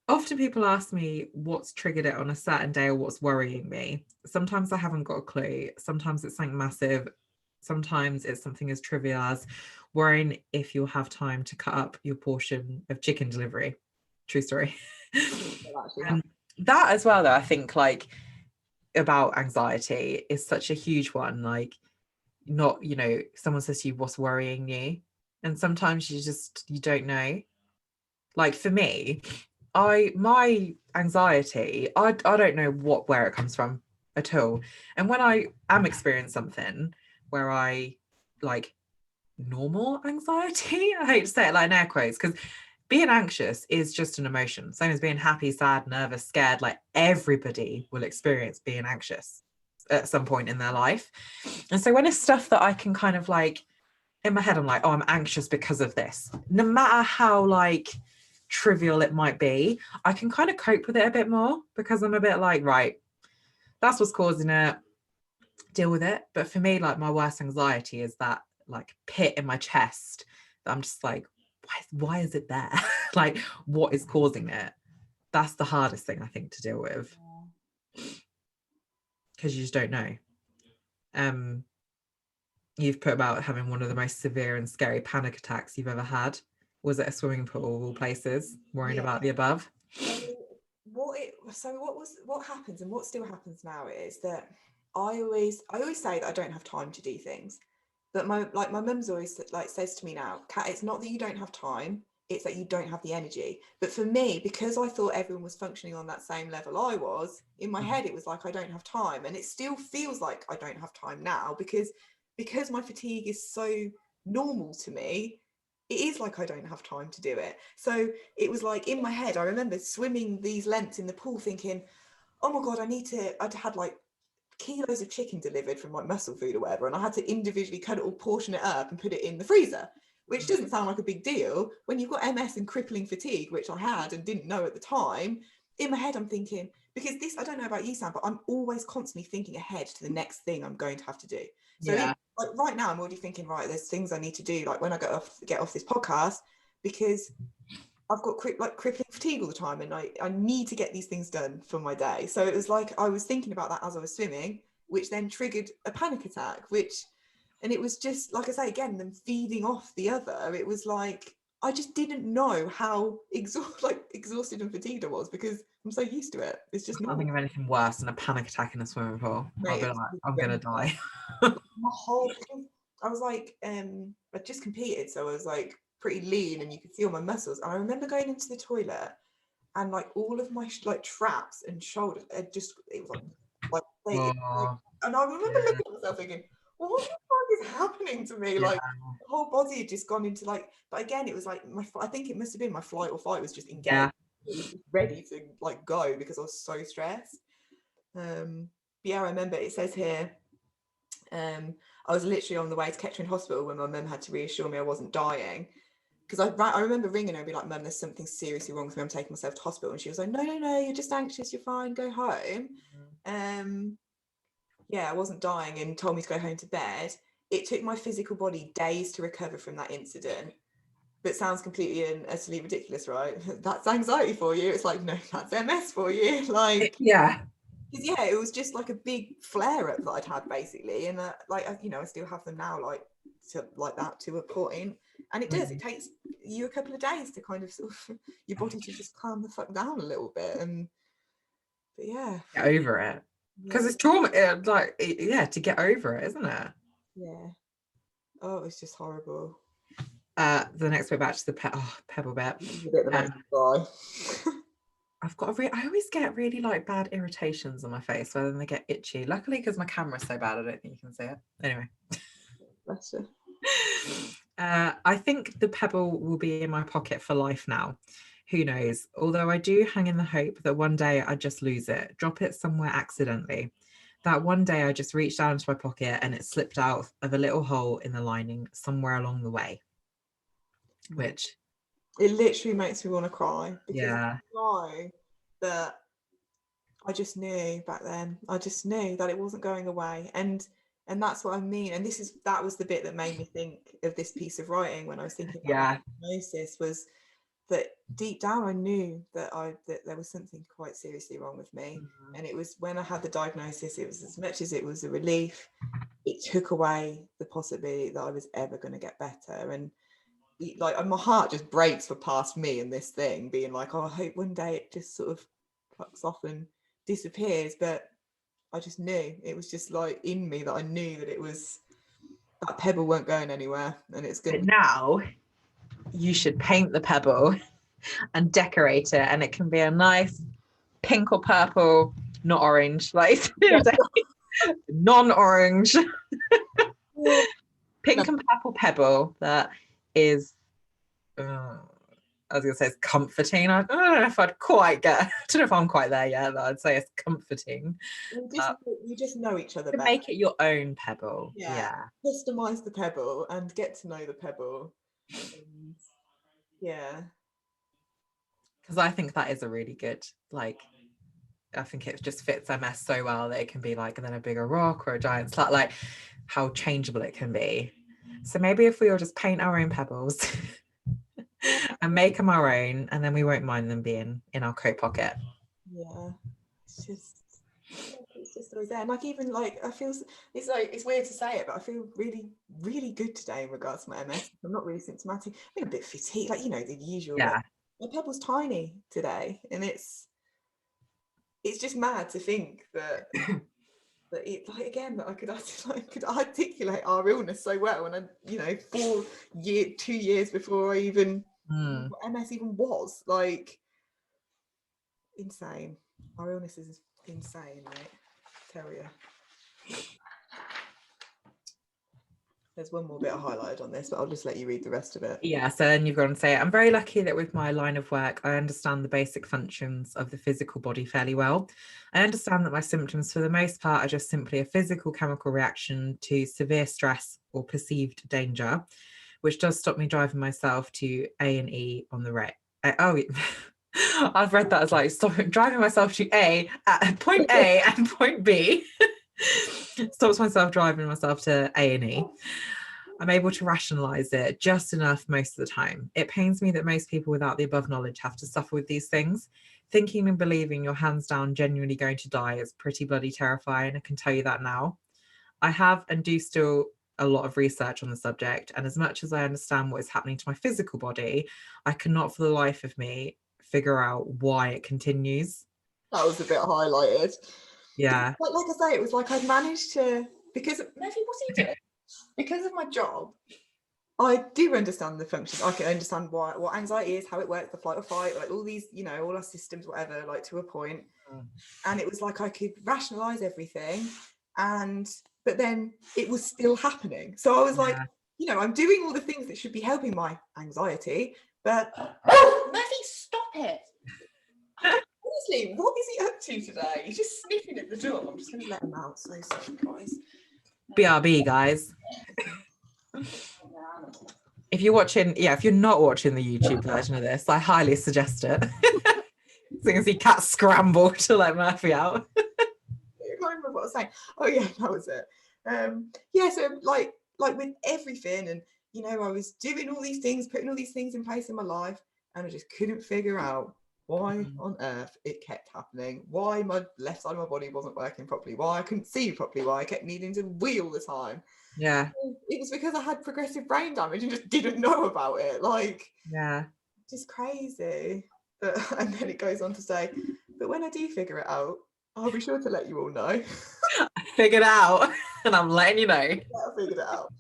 Often people ask me what's triggered it on a certain day or what's worrying me. Sometimes I haven't got a clue. Sometimes it's something massive. Sometimes it's something as trivial as worrying if you'll have time to cut up your portion of chicken delivery. True story. That as well, though, I think, like, about anxiety is such a huge one. Like, not, someone says to you, what's worrying you? And sometimes you don't know. Like, for me, my anxiety, I don't know where it comes from at all. And when I am experiencing something where I like normal anxiety, I hate to say it like in air quotes, because being anxious is just an emotion, same as being happy, sad, nervous, scared. Like, everybody will experience being anxious at some point in their life. And so when it's stuff that I can kind of like in my head, I'm like, oh, I'm anxious because of this, no matter how like trivial it might be, I can kind of cope with it a bit more because I'm a bit like, right, that's what's causing it, deal with it. But for me, like my worst anxiety is that like pit in my chest that I'm just like, why is it there? Like, what is causing it? That's the hardest thing I think to deal with, because you just don't know. You've put about having one of the most severe and scary panic attacks you've ever had. Was it a swimming pool of all places, worrying about the above? What happens and what still happens now is that I always say that I don't have time to do things, but my mum's always like says to me now, Kat, it's not that you don't have time, it's that you don't have the energy. But for me, because I thought everyone was functioning on that same level I was, in my head it was like I don't have time, and it still feels like I don't have time now because my fatigue is so normal to me. It is like I don't have time to do it. So it was like in my head, I remember swimming these lengths in the pool thinking, oh my God, I'd had like kilos of chicken delivered from like muscle food or whatever, and I had to individually cut it or portion it up and put it in the freezer, which doesn't sound like a big deal. When you've got MS and crippling fatigue, which I had and didn't know at the time, in my head I'm thinking, because this, I don't know about you, Sam, but I'm always constantly thinking ahead to the next thing I'm going to have to do. So like right now I'm already thinking, right, there's things I need to do, like when I get off this podcast, because I've got crippling fatigue all the time, and I need to get these things done for my day. So it was like I was thinking about that as I was swimming, which then triggered a panic attack, and it was just, like I say, again, them feeding off the other. It was like, I just didn't know how exhausted and fatigued I was because I'm so used to it. It's just I can't normal. think of anything worse than a panic attack in a swimming pool. I'll Mate, be like, I'm going to die. my whole, I was like, I just competed, so I was like pretty lean and you could feel my muscles. And I remember going into the toilet and like all of my like traps and shoulders, it was and I remember looking at myself thinking, well, what the fuck is happening to me? Like the whole body had just gone into like, but again, it was like I think it must have been my flight or fight was just engaged. It was just ready to like go because I was so stressed. But yeah, I remember it says here, I was literally on the way to Kettering Hospital when my mum had to reassure me I wasn't dying. Because I remember ringing her and be like, Mum, there's something seriously wrong with me. I'm taking myself to hospital. And she was like, no, you're just anxious. You're fine. Go home. Yeah, I wasn't dying and told me to go home to bed. It took my physical body days to recover from that incident. But sounds completely and utterly ridiculous, right? That's anxiety for you. It's like, no, that's MS for you. Like, because yeah, it was just like a big flare up that I'd had basically, and I still have them now, like to like that to a point, and it does. It takes you a couple of days to kind of sort of your body to just calm the fuck down a little bit, but yeah, Get over it, because it's trauma. To get over it, isn't it? Yeah. Oh, it's just horrible. The next bit back to the Pebble bit. The bit that makes me cry. I've got I always get really like bad irritations on my face, whether they get itchy. Luckily, because my camera's so bad, I don't think you can see it. Anyway. Bless you. I think the Pebble will be in my pocket for life now. Who knows? Although I do hang in the hope that one day I just lose it, drop it somewhere accidentally. That one day I just reached down into my pocket and it slipped out of a little hole in the lining somewhere along the way. Which it literally makes me want to cry because I know that I just knew back then. I just knew that it wasn't going away, and that's what I mean. And that was the bit that made me think of this piece of writing when I was thinking about diagnosis, was that deep down I knew that there was something quite seriously wrong with me. And it was when I had the diagnosis, it was, as much as it was a relief, it took away the possibility that I was ever going to get better. And like my heart just breaks for past me and this thing being like, oh, I hope one day it just sort of fucks off and disappears. But I just knew, it was just like in me that I knew that it was, that Pebble weren't going anywhere, and it's going to be. Now you should paint the Pebble and decorate it, and it can be a nice pink or purple, not orange, like non-orange pink and purple Pebble that is I was gonna say it's comforting. I don't know if I'd quite get, I don't know if I'm quite there yet, but I'd say it's comforting. You just know each other to better. Make it your own Pebble. Yeah. Customize the Pebble and get to know the Pebble. And yeah. Because I think that is a really good, like, I think it just fits MS so well that it can be like then a bigger rock or a giant slat, like how changeable it can be. So maybe if we all just paint our own pebbles and make them our own, and then we won't mind them being in our coat pocket. Yeah, it's just always there. And like, even like, I feel it's like, it's weird to say it, but I feel really, really good today in regards to my MS. I'm not really symptomatic. I've been a bit fatigued, like, you know, the usual. Yeah. But my pebble's tiny today, and it's just mad to think that it, like, again, that I could articulate our illness so well, and I, you know, 2 years before I even what MS even was, like, insane. Our illness is insane, mate. Tell you. There's one more bit I highlighted on this, but I'll just let you read the rest of it. Yeah, so then you've got to say, I'm very lucky that with my line of work, I understand the basic functions of the physical body fairly well. I understand that my symptoms, for the most part, are just simply a physical chemical reaction to severe stress or perceived danger, which does stop me driving myself to A&E on the right. I've read that as like driving myself to at point A and point B. Stops myself driving myself to A&E. I'm able to rationalize it just enough most of the time. It pains me that most people without the above knowledge have to suffer with these things. Thinking and believing you're hands down genuinely going to die is pretty bloody terrifying. I can tell you that now. I have and do still a lot of research on the subject, and as much as I understand what is happening to my physical body, I cannot for the life of me figure out why it continues. That was a bit highlighted. Yeah. But like I say, it was like I'd managed to, because Murphy, what's he doing? Because of my job, I do understand the functions. I can understand what anxiety is, how it works, the flight or fight, like all these, you know, all our systems, whatever, like to a point. And it was like I could rationalize everything, but then it was still happening. So I was like, you know, I'm doing all the things that should be helping my anxiety, but Murphy, stop it. Honestly, what is he up to today? He's just sniffing at the door. I'm just going to let him out. So sorry, guys. BRB, guys. If you're watching, if you're not watching the YouTube version of this, I highly suggest it. So you can see Cat scramble to let Murphy out. I can't remember what I was saying. Oh yeah, that was it. So like with everything, and you know, I was doing all these things, putting all these things in place in my life, and I just couldn't figure out why on earth it kept happening, why my left side of my body wasn't working properly, why I couldn't see properly, why I kept needing to wheel all the time. Yeah. It was because I had progressive brain damage and just didn't know about it. Like, yeah, just crazy. And then it goes on to say, but when I do figure it out, I'll be sure to let you all know. I figured it out, and I'm letting you know. Yeah, I figured it out.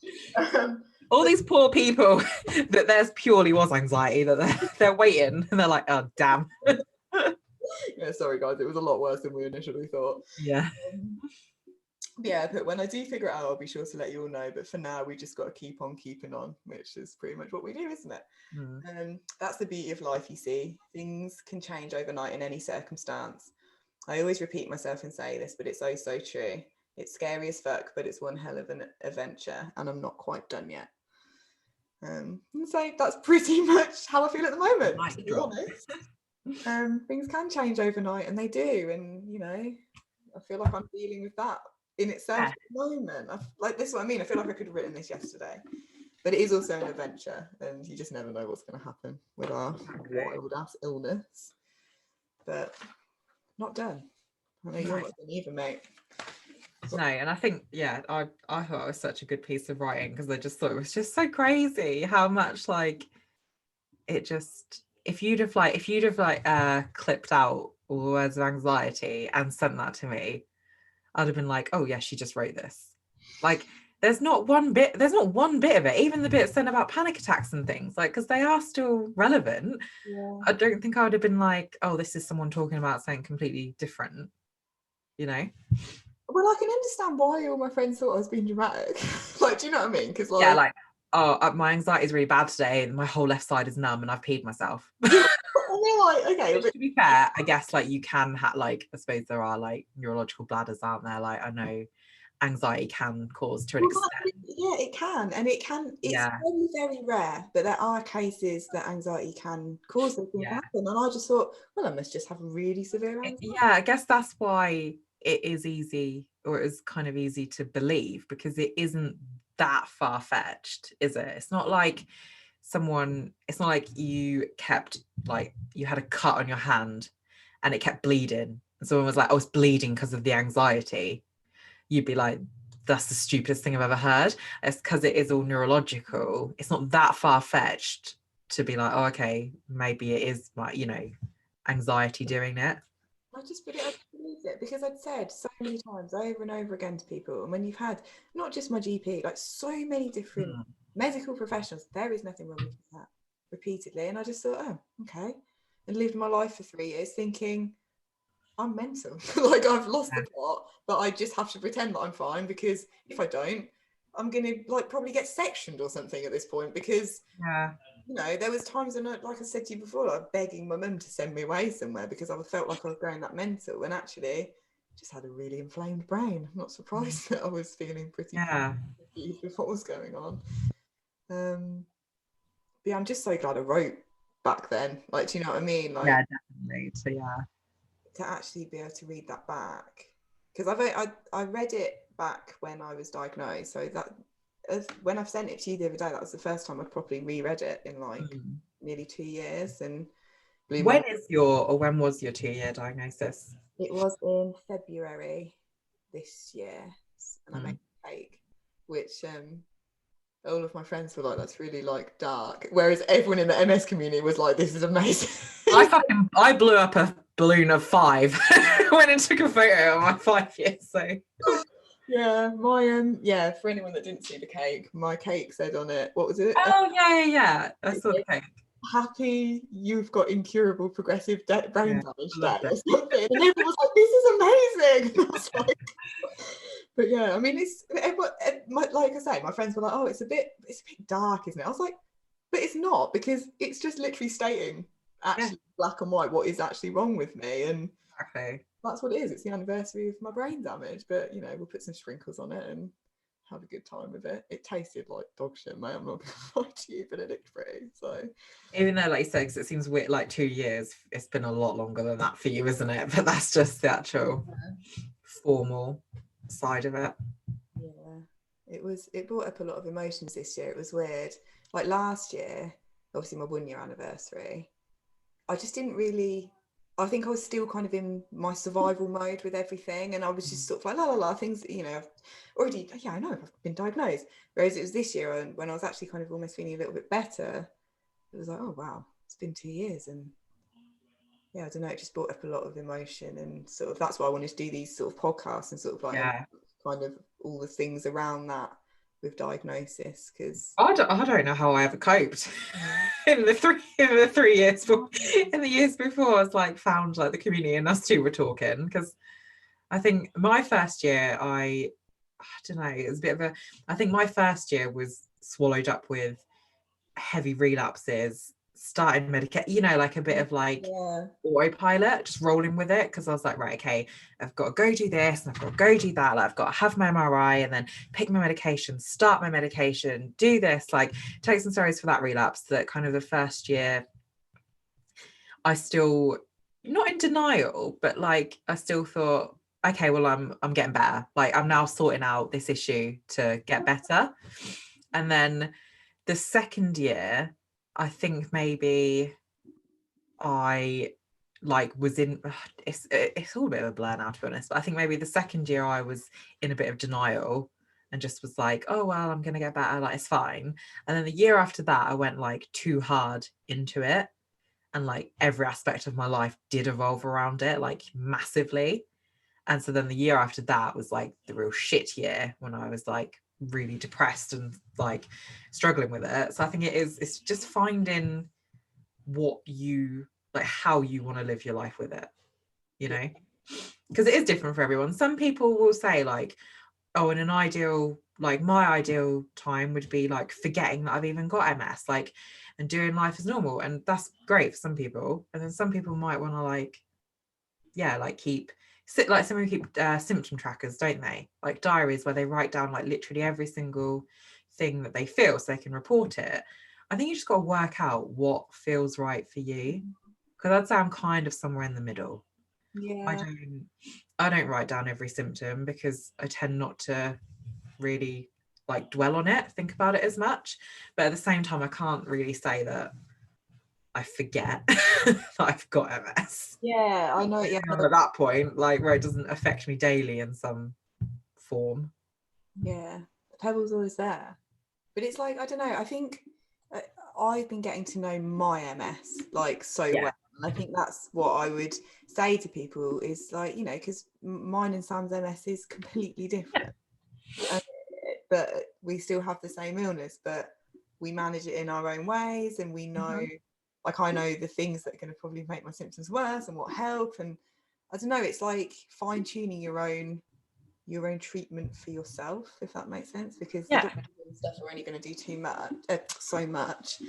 All these poor people that theirs purely was anxiety, that they're waiting, and they're like, oh, damn. Yeah, sorry, guys. It was a lot worse than we initially thought. Yeah. But when I do figure it out, I'll be sure to let you all know. But for now, we just got to keep on keeping on, which is pretty much what we do, isn't it? That's the beauty of life, you see. Things can change overnight in any circumstance. I always repeat myself and say this, but it's so true. It's scary as fuck, but it's one hell of an adventure, and I'm not quite done yet. So that's pretty much how I feel at the moment, to be honest. Things can change overnight, and they do, and you know, I feel like I'm dealing with that in itself at the moment. Like, this is what I mean. I feel like I could have written this yesterday, but it is also an adventure, and you just never know what's going to happen with our wild ass illness. But not done. I know you're not done either, mate. No, and I think, I thought it was such a good piece of writing, because I just thought it was just so crazy how much, like, it just, if you'd have clipped out all the words of anxiety and sent that to me, I'd have been like, oh yeah, she just wrote this. Like, there's not one bit of it, even the bits then about panic attacks and things, like, because they are still relevant. I don't think I would have been like, oh, this is someone talking about something completely different, you know. Well, I can understand why all my friends thought I was being dramatic. Like, do you know what I mean? Because like, oh, my anxiety is really bad today, and my whole left side is numb, and I've peed myself. And they're like, okay. Which, to be fair, I guess, like, you can have, like, I suppose there are, like, neurological bladders, aren't there? Like, I know anxiety can cause to an Well, extent. yeah, it can, and it can. It's Yeah, very, very rare, but there are cases that anxiety can cause those things to yeah. happen. And I just thought, well, I must just have really severe anxiety. Yeah, I guess that's why it is easy, or it is kind of easy to believe, because it isn't that far-fetched, is it? It's not like it's not like you kept, like, you had a cut on your hand and it kept bleeding. And someone was like, oh, it's bleeding because of the anxiety. You'd be like, that's the stupidest thing I've ever heard. It's because it is all neurological. It's not that far-fetched to be like, oh, okay, maybe it is, like, anxiety doing it. I just believed it because I'd said so many times over and over again to people, and when you've had not just my GP, like so many different Hmm. medical professionals, there is nothing wrong with that repeatedly. And I just thought, oh, okay. And lived my life for 3 years thinking, I'm mental. Like I've lost the plot, but I just have to pretend that I'm fine because if I don't, I'm gonna like probably get sectioned or something at this point because Yeah. there was times when like I said to you before, like begging my mum to send me away somewhere because I felt like I was going that mental and actually just had a really inflamed brain. I'm not surprised that I was feeling pretty Yeah. confused with what was going on. But yeah, I'm just so glad I wrote back then. Like, do you know what I mean? Like Yeah, definitely. So yeah. to actually be able to read that back because I read it back when I was diagnosed. So that when I've sent it to you the other day, that was the first time I'd properly reread it in like Mm. nearly 2 years and blew my When mind. is your, or when was your 2-year diagnosis? It was in February this year, and I made Mm. a cake, which all of my friends were like, "That's really like dark," whereas everyone in the MS community was like, "This is amazing." I blew up a balloon of 5 when and took a photo of my 5 years. So Yeah, my yeah. For anyone that didn't see the cake, my cake said on it, what was it? oh yeah. I saw the cake. Happy you've got incurable progressive brain Yeah, damage I day loved or it. something. And everyone was like, this is amazing. I was like, but yeah, I mean, it's like I say, my friends were like, oh, it's a bit dark, isn't it? I was like, but it's not because it's just literally stating Yeah, actually black and white what is actually wrong with me. And exactly. that's what it is. It's the anniversary of my brain damage, but we'll put some sprinkles on it and have a good time with it. It tasted like dog shit, mate. I'm not gonna lie to you, but it looked pretty. So Even though, like you said, 'cause it seems weird, like 2 years, it's been a lot longer than that for you, isn't it? But that's just the actual formal side of it. yeah, it brought up a lot of emotions this year. It was weird. Like last year, obviously my 1 year anniversary, I just didn't really. I think I was still kind of in my survival mode with everything, and I was just sort of like la la la things. I've already, yeah, I know I've been diagnosed. Whereas it was this year, and when I was actually kind of almost feeling a little bit better, it was like, oh wow, it's been 2 years, and yeah, I don't know, it just brought up a lot of emotion, and sort of that's why I wanted to do these sort of podcasts and sort of like Yeah. kind of all the things around that with diagnosis because I don't know how I ever coped in the 3 years in the years before. I was like found like the community and us two were talking, because I think my first year I don't know, it was a bit of a, I think my first year was swallowed up with heavy relapses, started medication, like a bit of like yeah, autopilot, just rolling with it, because I was like, right, okay, I've got to go do this and I've got to go do that. Like, I've got to have my MRI and then pick my medication, start my medication, do this, like take some steroids for that relapse. That kind of the first year, I still, not in denial, but like I still thought, okay, well, I'm getting better. Like I'm now sorting out this issue to get better. And then the second year, I think maybe I like was in it's all a bit of a blur now, to be honest, but I think maybe the second year I was in a bit of denial and just was like, oh well, I'm gonna get better, like it's fine. And then the year after that I went like too hard into it, and like every aspect of my life did evolve around it, like massively. And so then the year after that was like the real shit year, when I was like really depressed and like struggling with it. So I think it's just finding what you like, how you want to live your life with it, because it is different for everyone. Some people will say like, oh, in an ideal, like my ideal time would be like forgetting that I've even got MS, like, and doing life as normal, and that's great for some people. And then some people might want to like, yeah, like keep like some people keep symptom trackers, don't they? Like diaries where they write down like literally every single thing that they feel so they can report it. I think you just got to work out what feels right for you, because I'd say I'm kind of somewhere in the middle. Yeah. I don't write down every symptom because I tend not to really like dwell on it, think about it as much. But at the same time, I can't really say that I forget that I've got MS. Yeah, I know. Yeah, I'm at that point, like where it doesn't affect me daily in some form. yeah. The Pebble's always there, but it's like I don't know. I think uh, I've been getting to know my MS like so Yeah. well, and I think that's what I would say to people is like because mine and Sam's MS is completely different, and, but we still have the same illness, but we manage it in our own ways, and we know. Like I know the things that are going to probably make my symptoms worse and what help, and I don't know. It's like fine tuning your own treatment for yourself, if that makes sense, because the doctors and stuff are only going to do too much, so much.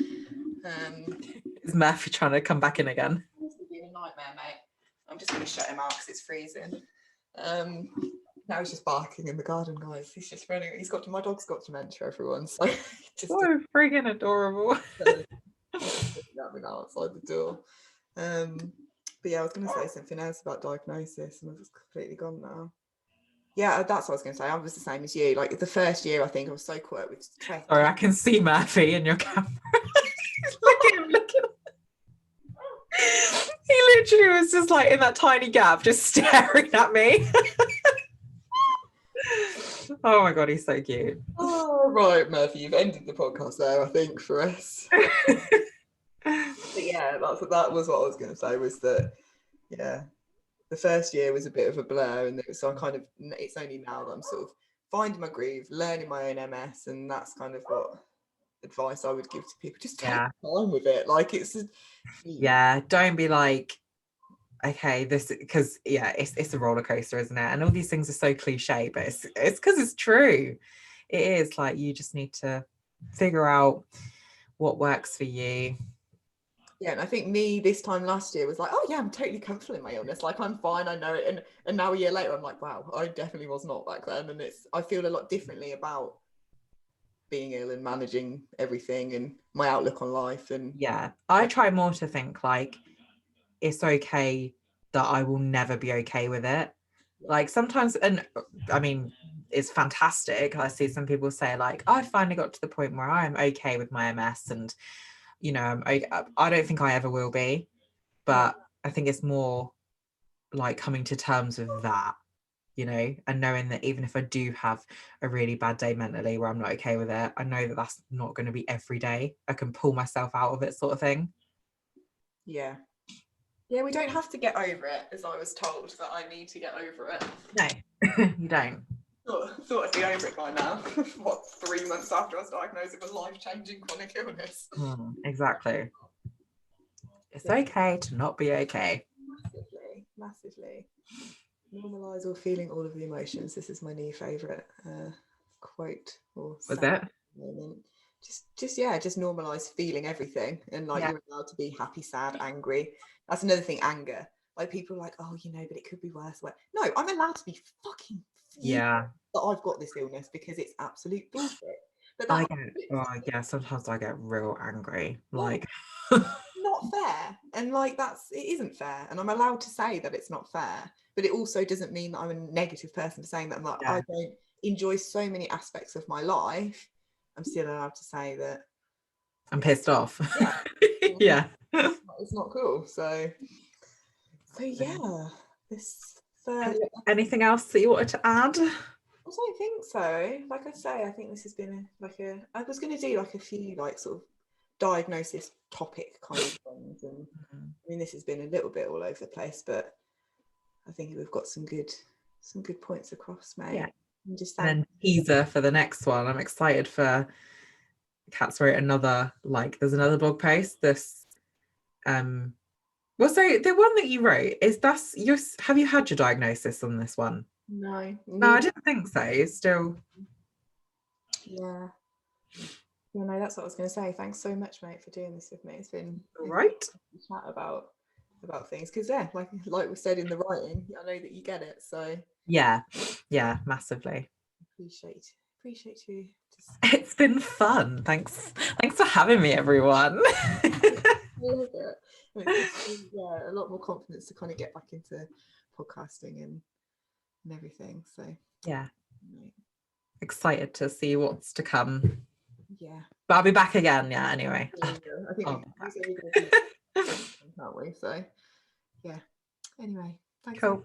Is Murphy trying to come back in again? This has been a nightmare, mate. I'm just going to shut him out because it's freezing. Now he's just barking in the garden, guys. He's just running. My dog's got dementia, everyone. So just so friggin' adorable. At me now outside the door. But yeah, I was going to say something else about diagnosis, and I've just completely gone now. Yeah, that's what I was going to say. I was the same as you. Like the first year, I think I was so caught up with stress. Sorry, I can see Murphy in your camera. Look at him, look at him. He literally was just like in that tiny gap, just staring at me. Oh my god, he's so cute. Oh, right, Murphy, you've ended the podcast there, I think, for us. But yeah, that was what I was going to say, was that, yeah, the first year was a bit of a blur, and so it's only now that I'm sort of finding my groove, learning my own MS, and that's kind of what advice I would give to people. Just take time with it. Like don't be like, okay, this, because it's a roller coaster, isn't it? And all these things are so cliche, but it's because it's true. It is like you just need to figure out what works for you. Yeah, and I think me this time last year was like, oh yeah, I'm totally comfortable in my illness. Like I'm fine, I know it. And now a year later, I'm like, wow, I definitely was not back then. And I feel a lot differently about being ill and managing everything and my outlook on life. And yeah, I try more to think like it's okay that I will never be okay with it. Like sometimes, and I mean, it's fantastic. I see some people say like, I finally got to the point where I am okay with my MS, and I don't think I ever will be, but I think it's more like coming to terms with that, and knowing that even if I do have a really bad day mentally where I'm not okay with it, I know that that's not going to be every day. I can pull myself out of it, sort of thing. Yeah, we don't have to get over it, as I was told that I need to get over it. No, you don't. Thought I'd be over it by now. 3 months after I was diagnosed with a life-changing chronic illness. Exactly. It's okay to not be okay. Massively. Normalize or feeling all of the emotions. This is my new favourite quote or Was it? Moment. Just normalize feeling everything, and like you're allowed to be happy, sad, angry. That's another thing. Anger. Like people are like, oh, but it could be worse. Like, no, I'm allowed to be fucking that I've got this illness, because it's absolute bullshit. But sometimes I get real angry. Like not fair, and like it isn't fair, and I'm allowed to say that it's not fair, but it also doesn't mean that I'm a negative person for saying that. I'm like, I don't enjoy so many aspects of my life. I'm still allowed to say that I'm pissed off. Yeah. It's not cool. So yeah, this anything else that you wanted to add? I don't think so. Like I say, I think this has been I was going to do like a few like sort of diagnosis topic kind of things, and I mean this has been a little bit all over the place, but I think we've got some good points across, mate. Yeah. And then teaser for the next one. I'm excited for Kat's wrote another, like there's another blog post. This well, so the one that you wrote have you had your diagnosis on this one? No, I didn't think so. Still. Yeah, no, that's what I was going to say. Thanks so much, mate, for doing this with me. It's been all right. Chat about about things, because like we said in the writing, I know that you get it, so Yeah, massively. appreciate you just It's been fun. Thanks for having me, everyone. love it. And it gives me, a lot more confidence to kind of get back into podcasting and everything. So Yeah, right. excited to see what's to come. Yeah. But I'll be back again. Yeah, anyway. Yeah. I think I'll be we said back. we're going to do something, can't we? So yeah. Anyway, thanks Cool.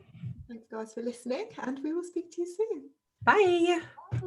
guys for listening, and we will speak to you soon. Bye. Bye.